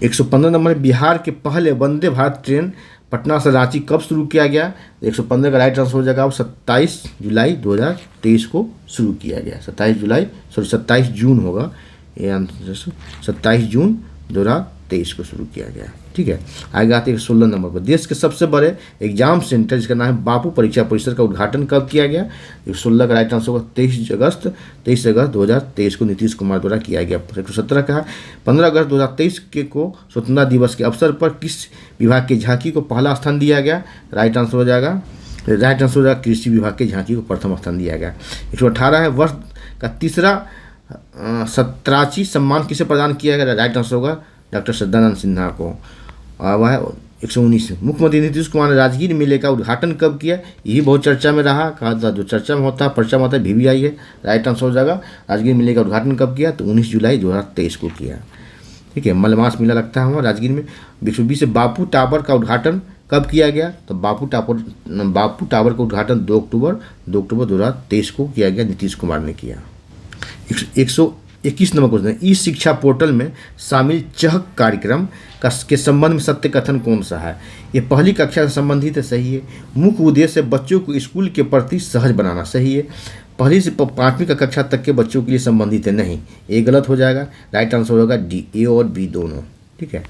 115 नंबर। बिहार के पहले वंदे भारत ट्रेन पटना से रांची कब शुरू किया गया? 115 का राइट आंसर हो जाएगा 27 जुलाई 2023 को शुरू किया गया। 27 जून होगा ये आंसर, 27 जून 2023 को शुरू किया गया, ठीक है। आगे आते हैं 16 नंबर पर। देश के सबसे बड़े एग्जाम सेंटर जिसका नाम है बापू परीक्षा परिसर का उद्घाटन कब किया गया? 16 का राइट आंसर होगा 23 अगस्त 2023 को नीतीश कुमार द्वारा किया गया। 117 का 15 अगस्त 2023 को स्वतंत्रता दिवस के अवसर पर किस विभाग की झांकी को पहला स्थान दिया गया? राइट आंसर हो जाएगा कृषि विभाग की झांकी को प्रथम स्थान दिया गया। 118 है। वर्ष का तीसरा सत्राची सम्मान किसे प्रदान किया गया? राइट आंसर होगा डॉक्टर सदानंद सिन्हा को। और वह 119। मुख्यमंत्री नीतीश कुमार ने राजगीर मेले का उद्घाटन कब किया? यही बहुत चर्चा में रहा। कहा था जो चर्चा में होता है, पर्चा में होता है, VVI है। राइट आंसर हो जाएगा राजगीर मेले का उद्घाटन कब किया? तो 19 जुलाई 2023 को किया, ठीक है। मलमास मेला लगता है वहाँ राजगीर में। 120 बापू टावर का उद्घाटन कब किया गया? तो बापू टावर का उद्घाटन 2 अक्टूबर 2023 को किया गया, नीतीश कुमार ने किया। 121 नंबर क्वेश्चन। ई शिक्षा पोर्टल में शामिल चहक कार्यक्रम के संबंध में सत्य कथन कौन सा है? ये पहली कक्षा से संबंधित है, सही है। मुख्य उद्देश्य बच्चों को स्कूल के प्रति सहज बनाना, सही है। पहली से 5वीं कक्षा तक के बच्चों के लिए संबंधित है, नहीं, ये गलत हो जाएगा। राइट आंसर होगा डी, ए और बी दोनों, ठीक है।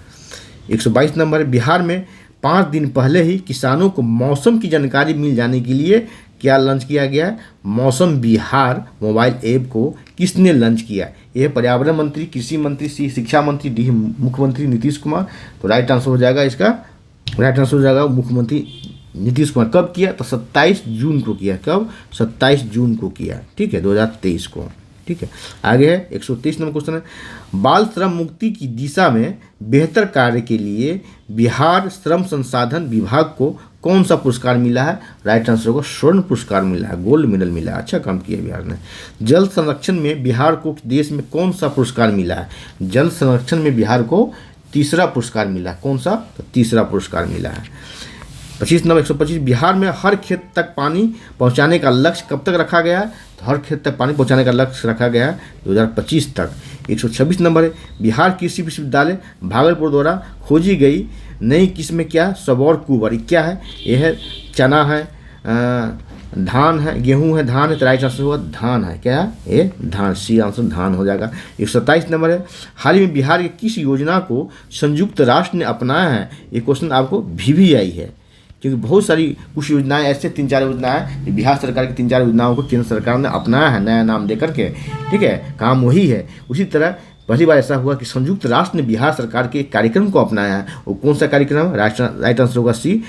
122 नंबर है। बिहार में 5 दिन पहले ही किसानों को मौसम की जानकारी मिल जाने के लिए क्या लॉन्च किया गया है? मौसम बिहार मोबाइल ऐप को किसने लॉन्च किया? यह पर्यावरण मंत्री, कृषि मंत्री, सी शिक्षा मंत्री, डी मुख्यमंत्री नीतीश कुमार। तो राइट आंसर हो जाएगा इसका, राइट आंसर हो जाएगा मुख्यमंत्री नीतीश कुमार। कब किया? तो 27 जून को किया। कब? 27 जून को किया, ठीक है, 2023 को, ठीक है। आगे है 123 नंबर क्वेश्चन है। बाल श्रम मुक्ति की दिशा में बेहतर कार्य के लिए बिहार श्रम संसाधन विभाग को कौन सा पुरस्कार मिला है? राइट आंसर होगा स्वर्ण पुरस्कार मिला है, गोल्ड मेडल मिला है। अच्छा काम किया बिहार ने। जल संरक्षण में बिहार को देश में कौन सा पुरस्कार मिला है? जल संरक्षण में बिहार को तीसरा पुरस्कार मिला। कौन सा? तो तीसरा पुरस्कार मिला है। 25 नंबर 125। बिहार में हर खेत तक पानी पहुंचाने का लक्ष्य कब तक रखा गया है? तो हर खेत तक पानी पहुंचाने का लक्ष्य रखा गया है 2025 तक। 126 नंबर है। बिहार कृषि विश्वविद्यालय भागलपुर द्वारा खोजी गई नई किस्म क्या? सबौर कुबर। क्या है? यह है चना है, धान है, गेहूं है, धान है, तो राइट आंसर होगा धान है। क्या है ये? धान। सी आंसर धान हो जाएगा। 127 नंबर है, हाल ही में बिहार की किस योजना को संयुक्त राष्ट्र ने अपनाया है? ये क्वेश्चन आपको VVI है, क्योंकि बहुत सारी कुछ योजनाएं ऐसे 3-4 योजनाएं जो बिहार सरकार की 3-4 योजनाओं को केंद्र सरकार ने अपनाया है नया नाम दे करके, ठीक है, काम वही है। उसी तरह पहली बार ऐसा हुआ कि संयुक्त राष्ट्र ने बिहार सरकार के एक कार्यक्रम को अपनाया है। वो कौन सा कार्यक्रम है? राइट आंसर होगा सी,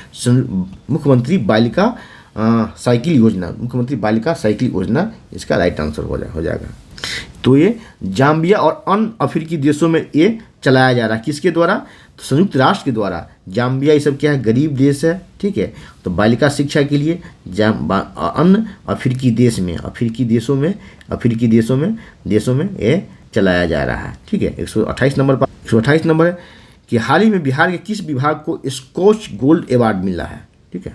मुख्यमंत्री बालिका साइकिल योजना। मुख्यमंत्री बालिका साइकिल योजना इसका राइट आंसर हो जाएगा। तो ये जाम्बिया और अन्य अफ्रीकी देशों में ये चलाया जा रहा है, किसके द्वारा? तो संयुक्त राष्ट्र के द्वारा। जाम्बिया ये सब क्या है? गरीब देश है, ठीक है। तो बालिका शिक्षा के लिए अन्य अफ्रीकी देशों में ये चलाया जा रहा है, ठीक है। 128 नंबर है कि हाल ही में बिहार के किस विभाग को स्कॉच गोल्ड अवार्ड मिला है? ठीक है,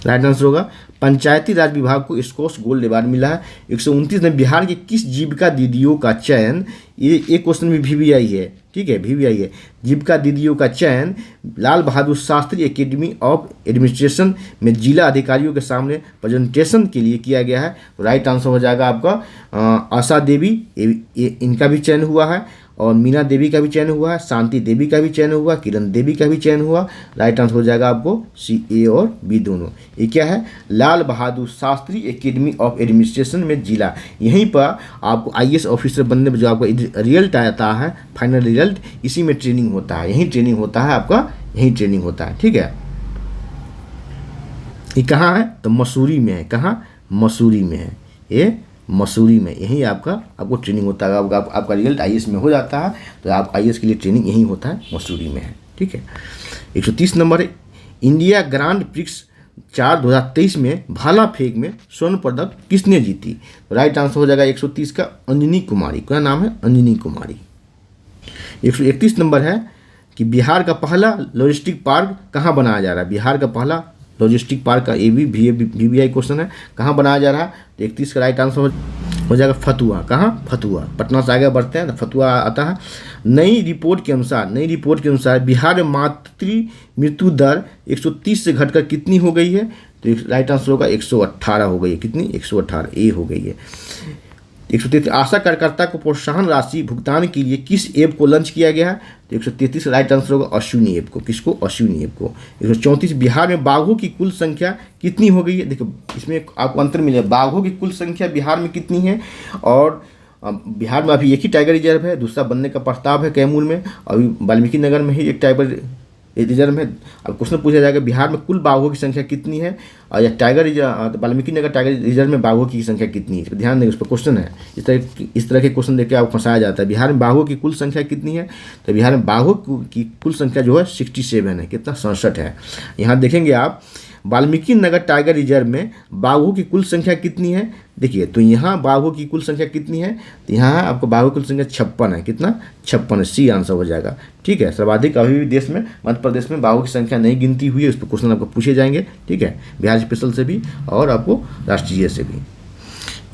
राइट आंसर होगा पंचायती राज विभाग को स्कॉच गोल्ड अवार्ड मिला है। 129 में बिहार के किस जीविका दीदियों का चयन, ये क्वेश्चन भी VVI है, ठीक है, VVI है। जीविका दीदियों का चयन Lal Bahadur Shastri academy of administration में जिला अधिकारियों के सामने प्रेजेंटेशन के लिए किया गया है। तो राइट आंसर हो जाएगा आपका आशा देवी, इनका भी चयन हुआ है, और मीना देवी का भी चयन हुआ है, शांति देवी का भी चयन हुआ, किरण देवी का भी चयन हुआ। राइट आंसर हो जाएगा आपको C, A और B दोनों। ये क्या है? Lal Bahadur Shastri academy of administration में जिला। यहीं पर आपको IAS ऑफिसर बनने में जो आपका रिजल्ट आता है, फाइनल रिजल्ट, इसी में ट्रेनिंग होता है, यहीं ट्रेनिंग होता है आपका, यहीं ट्रेनिंग होता है, ठीक है। ये कहाँ है? तो मसूरी में है। कहाँ? मसूरी में है, ये मसूरी में, यहीं आपको ट्रेनिंग होता है। आपका रिजल्ट IAS में हो जाता है, तो आप IAS के लिए ट्रेनिंग यहीं होता है, मसूरी में है, ठीक है। 130 नंबर है, इंडिया ग्रांड प्रिक्स 2023 में भाला फेंक में स्वर्ण पदक किसने जीती? तो राइट आंसर हो जाएगा 130 का अंजनी कुमारी। क्या नाम है? अंजनी कुमारी। 131 नंबर है कि बिहार का पहला लॉजिस्टिक पार्क कहाँ बनाया जा रहा है? बिहार का पहला लॉजिस्टिक पार्क का VVI क्वेश्चन है, कहाँ बनाया जा रहा है? तो 31 का राइट आंसर हो जाएगा फतुहा। कहाँ? फतुहा। पटना से आगे बढ़ते हैं तो फतुहा आता है। नई रिपोर्ट के अनुसार बिहार में मातृ मृत्यु दर 130 से घटकर कितनी हो गई है? तो राइट आंसर होगा 118 हो गई है। कितनी? 118 ए हो गई है। 133 आशा कार्यकर्ता को प्रोत्साहन राशि भुगतान के लिए किस ऐप को लॉन्च किया गया है? तो 133 राइट आंसर होगा अश्विनी ऐप को। किसको? अश्विनी ऐप को। 134 बिहार में बाघों की कुल संख्या कितनी हो गई है? देखो इसमें आपको अंतर मिलेगा, बाघों की कुल संख्या बिहार में कितनी है, और बिहार में अभी एक ही टाइगर रिजर्व है, दूसरा बनने का प्रस्ताव है कैमूर में, अभी वाल्मीकि नगर में ही एक टाइगर रिजर्व है। अब क्वेश्चन पूछा जाएगा बिहार में कुल बाघों की संख्या कितनी है, और यह tiger reserve Valmiki Nagar tiger reserve में बाघों की संख्या कितनी है? ध्यान देंगे, उस पर क्वेश्चन है। इस तरह के क्वेश्चन देकर आपको फंसाया जाता है। बिहार में बाघों की कुल संख्या कितनी है? तो बिहार में बाघों की कुल संख्या जो है 67 है। कितना? 67 है। यहाँ देखेंगे आप वाल्मीकि नगर टाइगर रिजर्व में बाघों की कुल संख्या कितनी है? देखिए तो यहाँ बाघों की कुल संख्या कितनी है? तो यहाँ आपको बाघों की कुल संख्या 56 है। कितना? 56 है। सी आंसर हो जाएगा, ठीक है। सर्वाधिक अभी भी देश में, मध्य प्रदेश में बाघों की संख्या नहीं गिनती हुई है। उस पर क्वेश्चन आपको पूछे जाएंगे, ठीक है, बिहार स्पेशल से भी और आपको राष्ट्रीय से भी।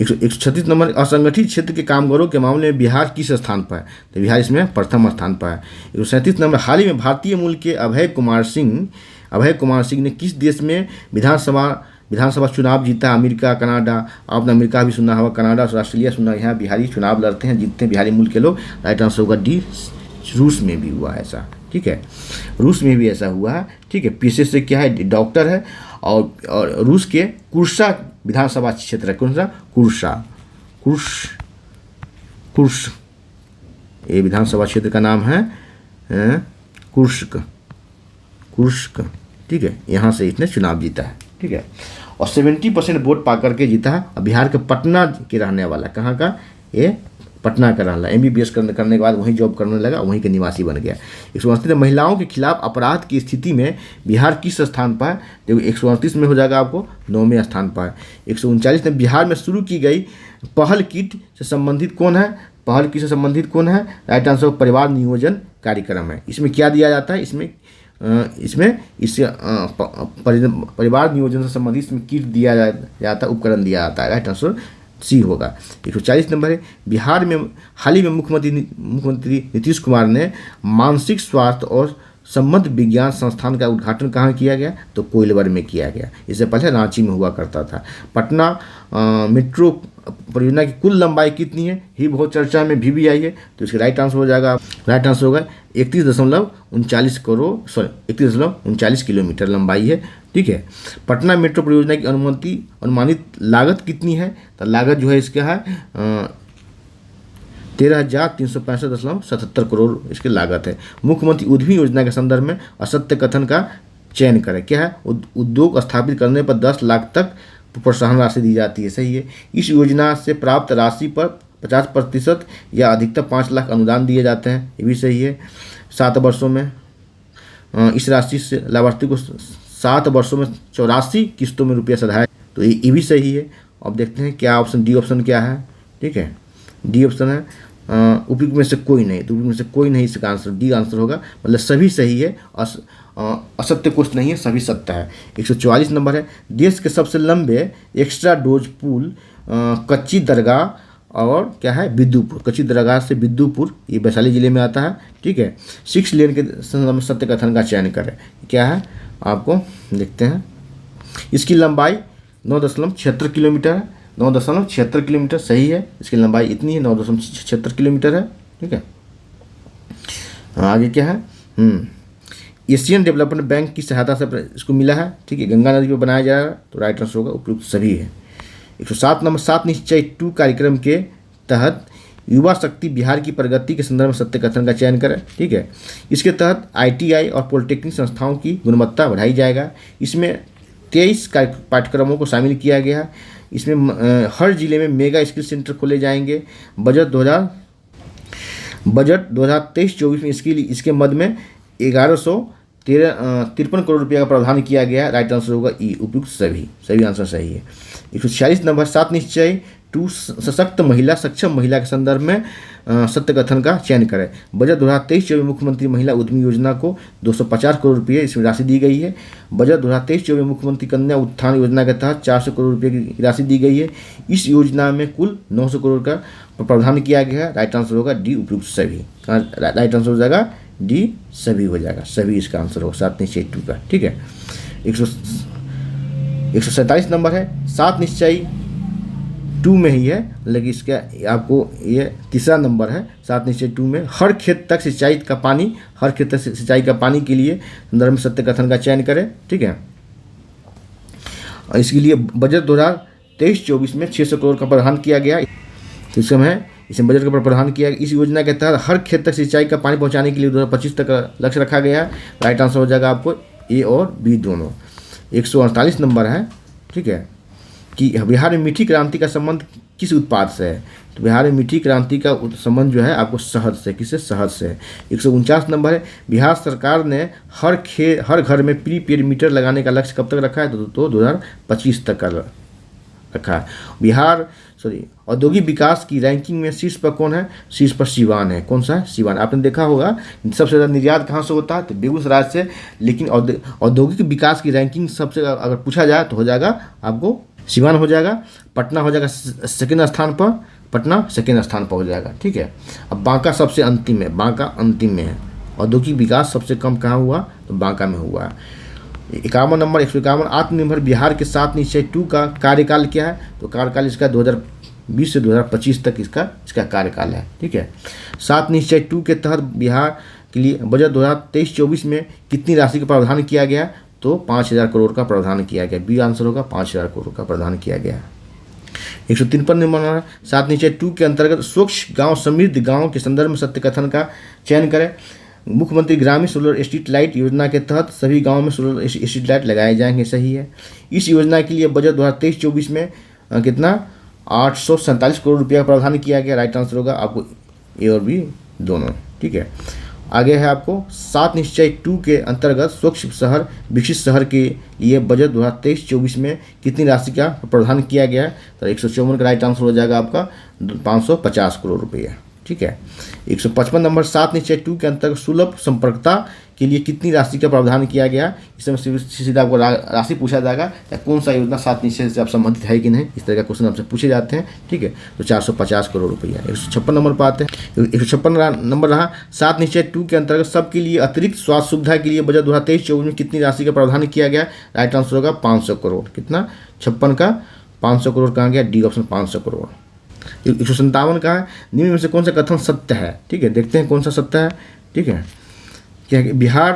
136 नंबर, असंगठित क्षेत्र के कामगारों के मामले में बिहार किस स्थान पर है? तो बिहार इसमें प्रथम स्थान पर है। 137 नंबर, हाल ही में भारतीय मूल के अभय कुमार सिंह ने किस देश में विधानसभा चुनाव जीता? America, Canada. आपने अमेरिका भी सुना होगा, कनाडा, ऑस्ट्रेलिया सुना। यहाँ बिहारी चुनाव लड़ते हैं, जीतते हैं बिहारी मूल के लोग। राइट आंसर होगा डी, रूस में भी हुआ ऐसा, ठीक है, रूस में भी ऐसा हुआ है, ठीक है। पीछे से क्या है? डॉक्टर है, और रूस के कुर्सा विधानसभा क्षेत्र है। कौन सा? कुर्स, ये विधानसभा क्षेत्र का नाम है कुर्स्क, ठीक है। यहाँ से इसने चुनाव जीता है, ठीक है, और 70% वोट पा करके जीता है। अब बिहार के पटना के रहने वाला, कहाँ का? ये पटना का रहने वाला। MBBS करने के बाद वहीं जॉब करने लगा, वहीं के निवासी बन गया। 138 महिलाओं के खिलाफ अपराध की स्थिति में बिहार किस स्थान पर है? देखो 138 में हो जाएगा आपको 9वें स्थान पर। 139 में बिहार में शुरू की गई पहल किट से संबंधित कौन है? पहल किट से संबंधित कौन है? राइट आंसर परिवार नियोजन कार्यक्रम है। इसमें क्या दिया जाता है? इसमें परिवार नियोजन से संबंधित इसमें किट दिया जाता है, उपकरण दिया जाता है। राइट आंसर सी होगा। 140 नंबर है, बिहार में हाल ही में मुख्यमंत्री नीतीश कुमार ने मानसिक स्वास्थ्य और संबद्ध विज्ञान संस्थान का उद्घाटन कहाँ किया गया? तो कोइलवर में किया गया। इससे पहले रांची में हुआ करता था। पटना मेट्रो परियोजना की कुल लंबाई कितनी है? ही बहुत चर्चा में भी आई है, तो इसका राइट आंसर हो जाएगा, राइट आंसर होगा 31.39 करोड़, सॉरी 31.39 किलोमीटर लंबाई है। ठीक है। पटना मेट्रो परियोजना की अनुमानित लागत कितनी है? तो लागत जो है इसका है 13,365.77 करोड़ इसकी लागत है। मुख्यमंत्री उद्यमी योजना के संदर्भ में असत्य कथन का चयन करें। क्या है? उद्योग स्थापित करने पर 10 लाख तक प्रोत्साहन राशि दी जाती है। सही है। इस योजना से प्राप्त राशि पर 50% या अधिकतम 5 लाख अनुदान दिए जाते हैं। ये भी सही है। 7 वर्षों में इस राशि से लाभार्थी को 7 वर्षों में 84 किस्तों में रुपया सधाया, तो ये भी सही है। अब देखते हैं क्या ऑप्शन, डी ऑप्शन क्या है। ठीक है, डी ऑप्शन है उपयुक्त में से कोई नहीं, तो उपयुक्त में से कोई नहीं इसका आंसर डी आंसर होगा, मतलब सभी सही है, असत्य कुछ नहीं है, सभी सत्य है। 144 नंबर है, देश के सबसे लंबे एक्स्ट्रा डोज पुल कच्ची दरगाह और क्या है बिद्दुपुर, कच्ची दरगाह से बिद्दुपुर, ये वैशाली जिले में आता है। ठीक है। 6 लेन के संदर्भ में सत्य कथन का चयन करें। क्या है आपको देखते हैं, इसकी लंबाई 9.76 किलोमीटर है। 9.76 किलोमीटर सही है, इसकी लंबाई इतनी है, 9.76 किलोमीटर है। ठीक है। आगे क्या है, एशियन डेवलपमेंट बैंक की सहायता से इसको मिला है। ठीक है। गंगा नदी पर बनाया जा रहा है, तो राइट आंसर होगा उपयुक्त सभी है। 107 नंबर, 7 निश्चय 2 कार्यक्रम के तहत युवा शक्ति बिहार की प्रगति के संदर्भ में सत्य कथन का चयन करें। ठीक है। इसके तहत ITI और पॉलिटेक्निक संस्थाओं की गुणवत्ता बढ़ाई जाएगा। इसमें 23 पाठ्यक्रमों को शामिल किया गया है। इसमें हर जिले में मेगा स्किल सेंटर खोले जाएंगे। बजट 2023-24 में इसके मद में 1153 करोड़ रुपये का प्रावधान किया गया है। राइट आंसर होगा ई, उपयुक्त सभी आंसर सही है। 146 नंबर, 7 निश्चय 2 सशक्त महिला सक्षम महिला के संदर्भ में सत्य कथन का चयन करें। बजट 2023-24 मुख्यमंत्री महिला उद्यमी योजना को 250 करोड़ रुपये इसमें राशि दी गई है। बजट 2023-24 मुख्यमंत्री कन्या उत्थान योजना के तहत 400 करोड़ रुपये की राशि दी गई है। इस योजना में कुल 900 करोड़ का प्रावधान किया गया है। राइट आंसर होगा डी, उपयुक्त सभी। राइट आंसर हो जाएगा डी, सभी हो जाएगा, सभी इसका आंसर होगा 7 निश्चय 2 का। ठीक है। 147 नंबर है, 7 निश्चय 2 में ही है, लेकिन इसका आपको ये तीसरा नंबर है। 7 निश्चय 2 में हर खेत तक सिंचाई का पानी, हर खेत तक सिंचाई का पानी के लिए संदर्भ में सत्य कथन का चयन करें। ठीक है। और इसके लिए बजट 2023-24 में 600 करोड़ का प्रावधान किया गया। इसमें है, इसमें बजट का प्रावधान किया गया। इस योजना के तहत हर खेत तक सिंचाई का पानी पहुंचाने के लिए 2025 तक का लक्ष्य रखा गया है। राइट आंसर हो जाएगा आपको ए और बी दोनों। 148 नंबर है। ठीक है, कि बिहार में मीठी क्रांति का संबंध किस उत्पाद से है? तो बिहार में मीठी क्रांति का संबंध जो है आपको शहद से, किससे? शहद से। 149 नंबर है, बिहार सरकार ने हर घर में प्रीपेड मीटर लगाने का लक्ष्य कब तक रखा है? तो 2025 तक का रखा है। बिहार औद्योगिक विकास की रैंकिंग में शीर्ष पर कौन है? शीर्ष पर सीवान है। कौन सा है? सीवान। आपने देखा होगा सबसे ज़्यादा निर्यात कहाँ से होता है? तो बेगूसराय से, लेकिन औद्योगिक विकास की रैंकिंग सबसे अगर पूछा जाए तो हो जाएगा आपको सीवान हो जाएगा। पटना हो जाएगा सेकेंड स्थान पर, पटना सेकेंड स्थान पर हो जाएगा। ठीक है। अब बांका सबसे अंतिम है, बांका अंतिम में है। औद्योगिक विकास सबसे कम कहाँ हुआ? तो बांका में हुआ है। 51 नंबर, 151, आत्मनिर्भर बिहार के 7 निश्चय 2 का कार्यकाल क्या है? तो कार्यकाल इसका 2020 से 2025 तक इसका कार्यकाल है। ठीक है। 7 निश्चय 2 के तहत बिहार के लिए बजट 2023-24 में कितनी राशि का प्रावधान किया गया? तो 5000 करोड़ का प्रावधान किया गया। बी आंसर होगा, 5000 करोड़ का प्रावधान किया गया। 153 नंबर, 7 निश्चय 2 के अंतर्गत स्वच्छ गांव समृद्ध गांव के संदर्भ में सत्य कथन का चयन करें। मुख्यमंत्री ग्रामीण सोलर स्ट्रीट लाइट योजना के तहत सभी गांवों में सोलर स्ट्रीट लाइट लगाए जाएंगे। सही है। इस योजना के लिए बजट 2023-24 में कितना 847 करोड़ रुपया का प्रावधान किया गया। राइट आंसर होगा आपको ए और बी दोनों। ठीक है। आगे है आपको 7 निश्चय 2 के अंतर्गत स्वच्छ शहर विकसित शहर के लिए बजट 2023-24 में कितनी राशि का प्रावधान किया गया है? तो 154 का राइट आंसर हो जाएगा आपका 550 करोड़ रुपये। ठीक है। 155 नंबर, 7 निश्चय 2 के अंतर्गत सुलभ संपर्कता के लिए कितनी राशि का प्रावधान किया गया, इसमें सीधा आपको राशि पूछा जाएगा या कौन सा योजना 7 निश्चय से आप संबंधित है कि नहीं, इस तरह का क्वेश्चन आपसे पूछे जाते हैं। ठीक है, तो 450 करोड़ रुपया। 156 नंबर पर आते हैं। 156 नंबर रहा 7 निश्चय 2 के अंतर्गत सबके लिए अतिरिक्त स्वास्थ्य सुविधा के लिए बजट 2023-24 में कितनी राशि का प्रावधान किया गया। राइट आंसर होगा 500 करोड़। कितना, 56 का 500 करोड़ कहाँ गया, डी ऑप्शन 500 करोड़। 157 का है निम्न में से कौन सा कथन सत्य है। ठीक है, देखते हैं कौन सा सत्य है। ठीक है, क्या बिहार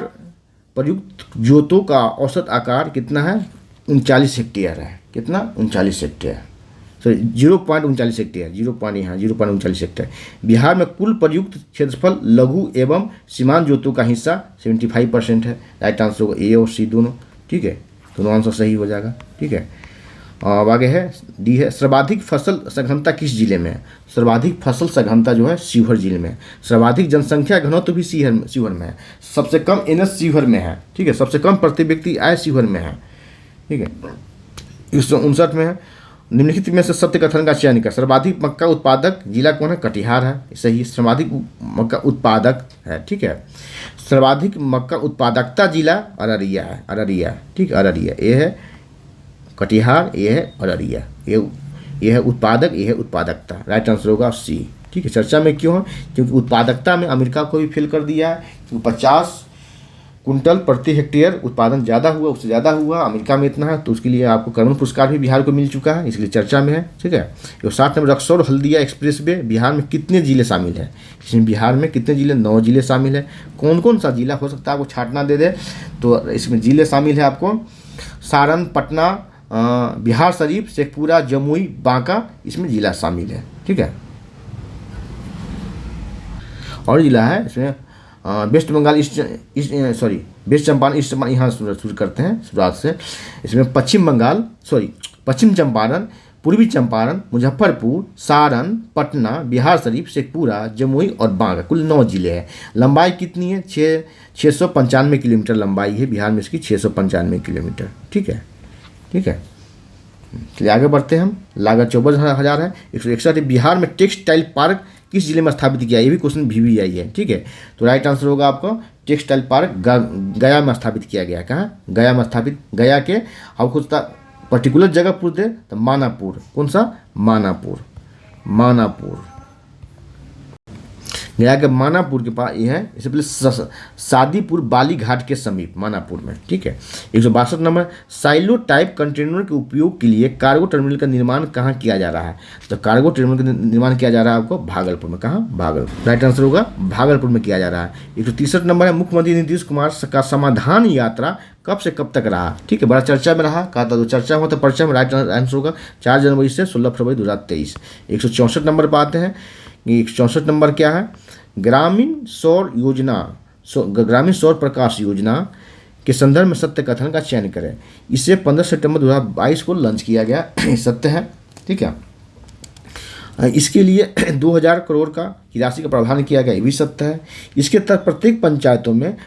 प्रयुक्त जोतों का औसत आकार कितना है, 39 हेक्टेयर है। कितना, 39 hectare, sorry 0.39 hectare, 0.39 hectare. Bihar में कुल प्रयुक्त क्षेत्रफल लघु एवं सीमांत जोतों का हिस्सा 75% है। राइट आंसर होगा ए और सी दोनों। ठीक है, दोनों आंसर सही हो जाएगा। ठीक है, अब आगे है डी है सर्वाधिक फसल सघनता किस जिले में है। सर्वाधिक फसल सघनता जो है शिवहर जिले में। सर्वाधिक जनसंख्या घनत्व भी शिवहर में है। सबसे कम एनएस शिवहर में है। ठीक है, सबसे कम प्रति व्यक्ति आय शिवहर में है। ठीक है, 159 में है निम्नलिखित में से सत्य कथन का चयन कर। सर्वाधिक मक्का उत्पादक जिला कौन है, कटिहार है। सही, सर्वाधिक मक्का उत्पादक है। ठीक है, सर्वाधिक मक्का उत्पादकता जिला अररिया है। अररिया, ठीक, अररिया। ये है कटिहार, ये है अररिया। ये है उत्पादक, ये है उत्पादकता। राइट आंसर होगा सी। ठीक है, चर्चा में क्यों है, क्योंकि उत्पादकता में अमेरिका को भी फेल कर दिया है, क्योंकि 50 कुंटल प्रति हेक्टेयर उत्पादन ज़्यादा हुआ, उससे ज़्यादा हुआ, अमेरिका में इतना है, तो उसके लिए आपको कर्मण पुरस्कार भी बिहार को मिल चुका है, इसलिए चर्चा में है। ठीक है, तो 60 number Raxaul Haldia express way Bihar में कितने जिले शामिल है। इसमें बिहार में कितने जिले, 9 जिले शामिल है। कौन कौन सा जिला हो सकता है आपको छांटना दे दे, तो इसमें जिले शामिल है आपको सारण, पटना, बिहार शरीफ, शेखपुरा, जमुई, बांका, इसमें जिला शामिल है। ठीक है, और जिला है इसमें West Bengal, West Champaran, East Champaran, यहाँ शुरू करते हैं शुरुआत से। इसमें पश्चिम चंपारण, पूर्वी चंपारण, मुजफ्फरपुर, सारण, पटना, बिहार शरीफ, शेखपुरा, जमुई और बांका, कुल 9 जिले हैं। लंबाई कितनी है, 695 किलोमीटर लंबाई है बिहार में इसकी, 695 किलोमीटर। ठीक है, ठीक है, चलिए आगे बढ़ते हैं हम। लागत 24,000 है। 161 बिहार में टेक्सटाइल पार्क किस जिले में स्थापित किया, ये भी क्वेश्चन VVI है। ठीक है, तो राइट आंसर होगा आपको टेक्सटाइल पार्क गया में स्थापित किया गया। कहाँ, गया में स्थापित। गया के आपको पर्टिकुलर जगह पूछ दे तो मानापुर। कौन सा, मानापुर। मानापुर, गया के मानापुर के पास ये है। इससे पहले सादीपुर बाली घाट के समीप मानापुर में। ठीक है, 162 नंबर साइलो टाइप कंटेनर के उपयोग के लिए कार्गो टर्मिनल का निर्माण कहाँ किया जा रहा है। तो कार्गो टर्मिनल का निर्माण किया जा रहा है आपको भागलपुर में। कहाँ, भागलपुर। राइट आंसर होगा भागलपुर में किया जा रहा है। 163 नंबर है मुख्यमंत्री नीतीश कुमार का समाधान यात्रा कब से कब तक रहा। ठीक है, बड़ा चर्चा में रहा, कहा था तो चर्चा हुआ तो पर्चा में। राइट आंसर होगा 4 जनवरी से 16 फरवरी 2023। 164 नंबर पर आते हैं। 164 नंबर क्या है, ग्रामीण सौर योजना, ग्रामीण सौर प्रकाश योजना के संदर्भ में सत्य कथन का चयन करें। इसे 15 सितंबर 2022 को लॉन्च किया गया। सत्य है। ठीक है, इसके लिए 2000 करोड़ की राशि का प्रावधान किया गया, ये भी सत्य है। इसके तहत प्रत्येक पंचायतों में,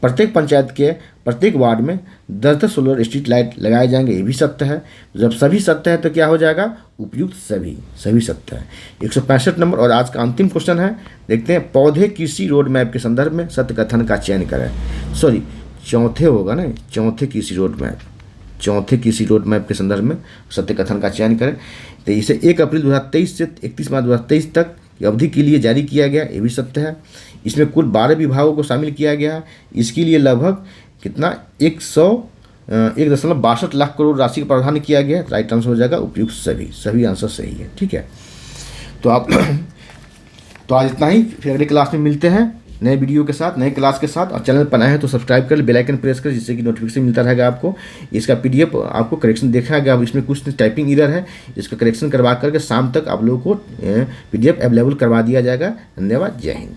प्रत्येक पंचायत के प्रत्येक वार्ड में 10-10 सोलर स्ट्रीट लाइट लगाए जाएंगे, ये भी सत्य है। जब सभी सत्य है तो क्या हो जाएगा, उपयुक्त सभी सत्य है। 165 नंबर और आज का अंतिम क्वेश्चन है, देखते हैं। पौधे कृषि रोड मैप के संदर्भ में सत्य कथन का चयन करें। सॉरी, चौथे होगा ना, चौथे कृषि रोड मैप, चौथे कृषि रोड मैप के संदर्भ में सत्य कथन का चयन करें। तो इसे 1 अप्रैल 2023 से 31 मार्च 2023 तक की अवधि के लिए जारी किया गया, ये भी सत्य है। इसमें कुल 12 विभागों को शामिल किया गया है। इसके लिए लगभग कितना, 1.62 लाख करोड़ राशि का प्रावधान किया गया है। राइट आंसर हो जाएगा उपयुक्त सभी आंसर सही है। ठीक है, तो आप तो आज इतना ही, फिर अगली क्लास में मिलते हैं नए वीडियो के साथ, नए क्लास के साथ। और चैनल पर नए हैं तो सब्सक्राइब कर, बेल आइकन प्रेस कर, जिससे कि नोटिफिकेशन मिलता रहेगा आपको। इसका PDF आपको करेक्शन देखा गया, अब इसमें कुछ टाइपिंग एरर है, इसका करेक्शन करवा करके शाम तक आप लोगों को PDF अवेलेबल करवा दिया जाएगा। धन्यवाद, जय हिंद।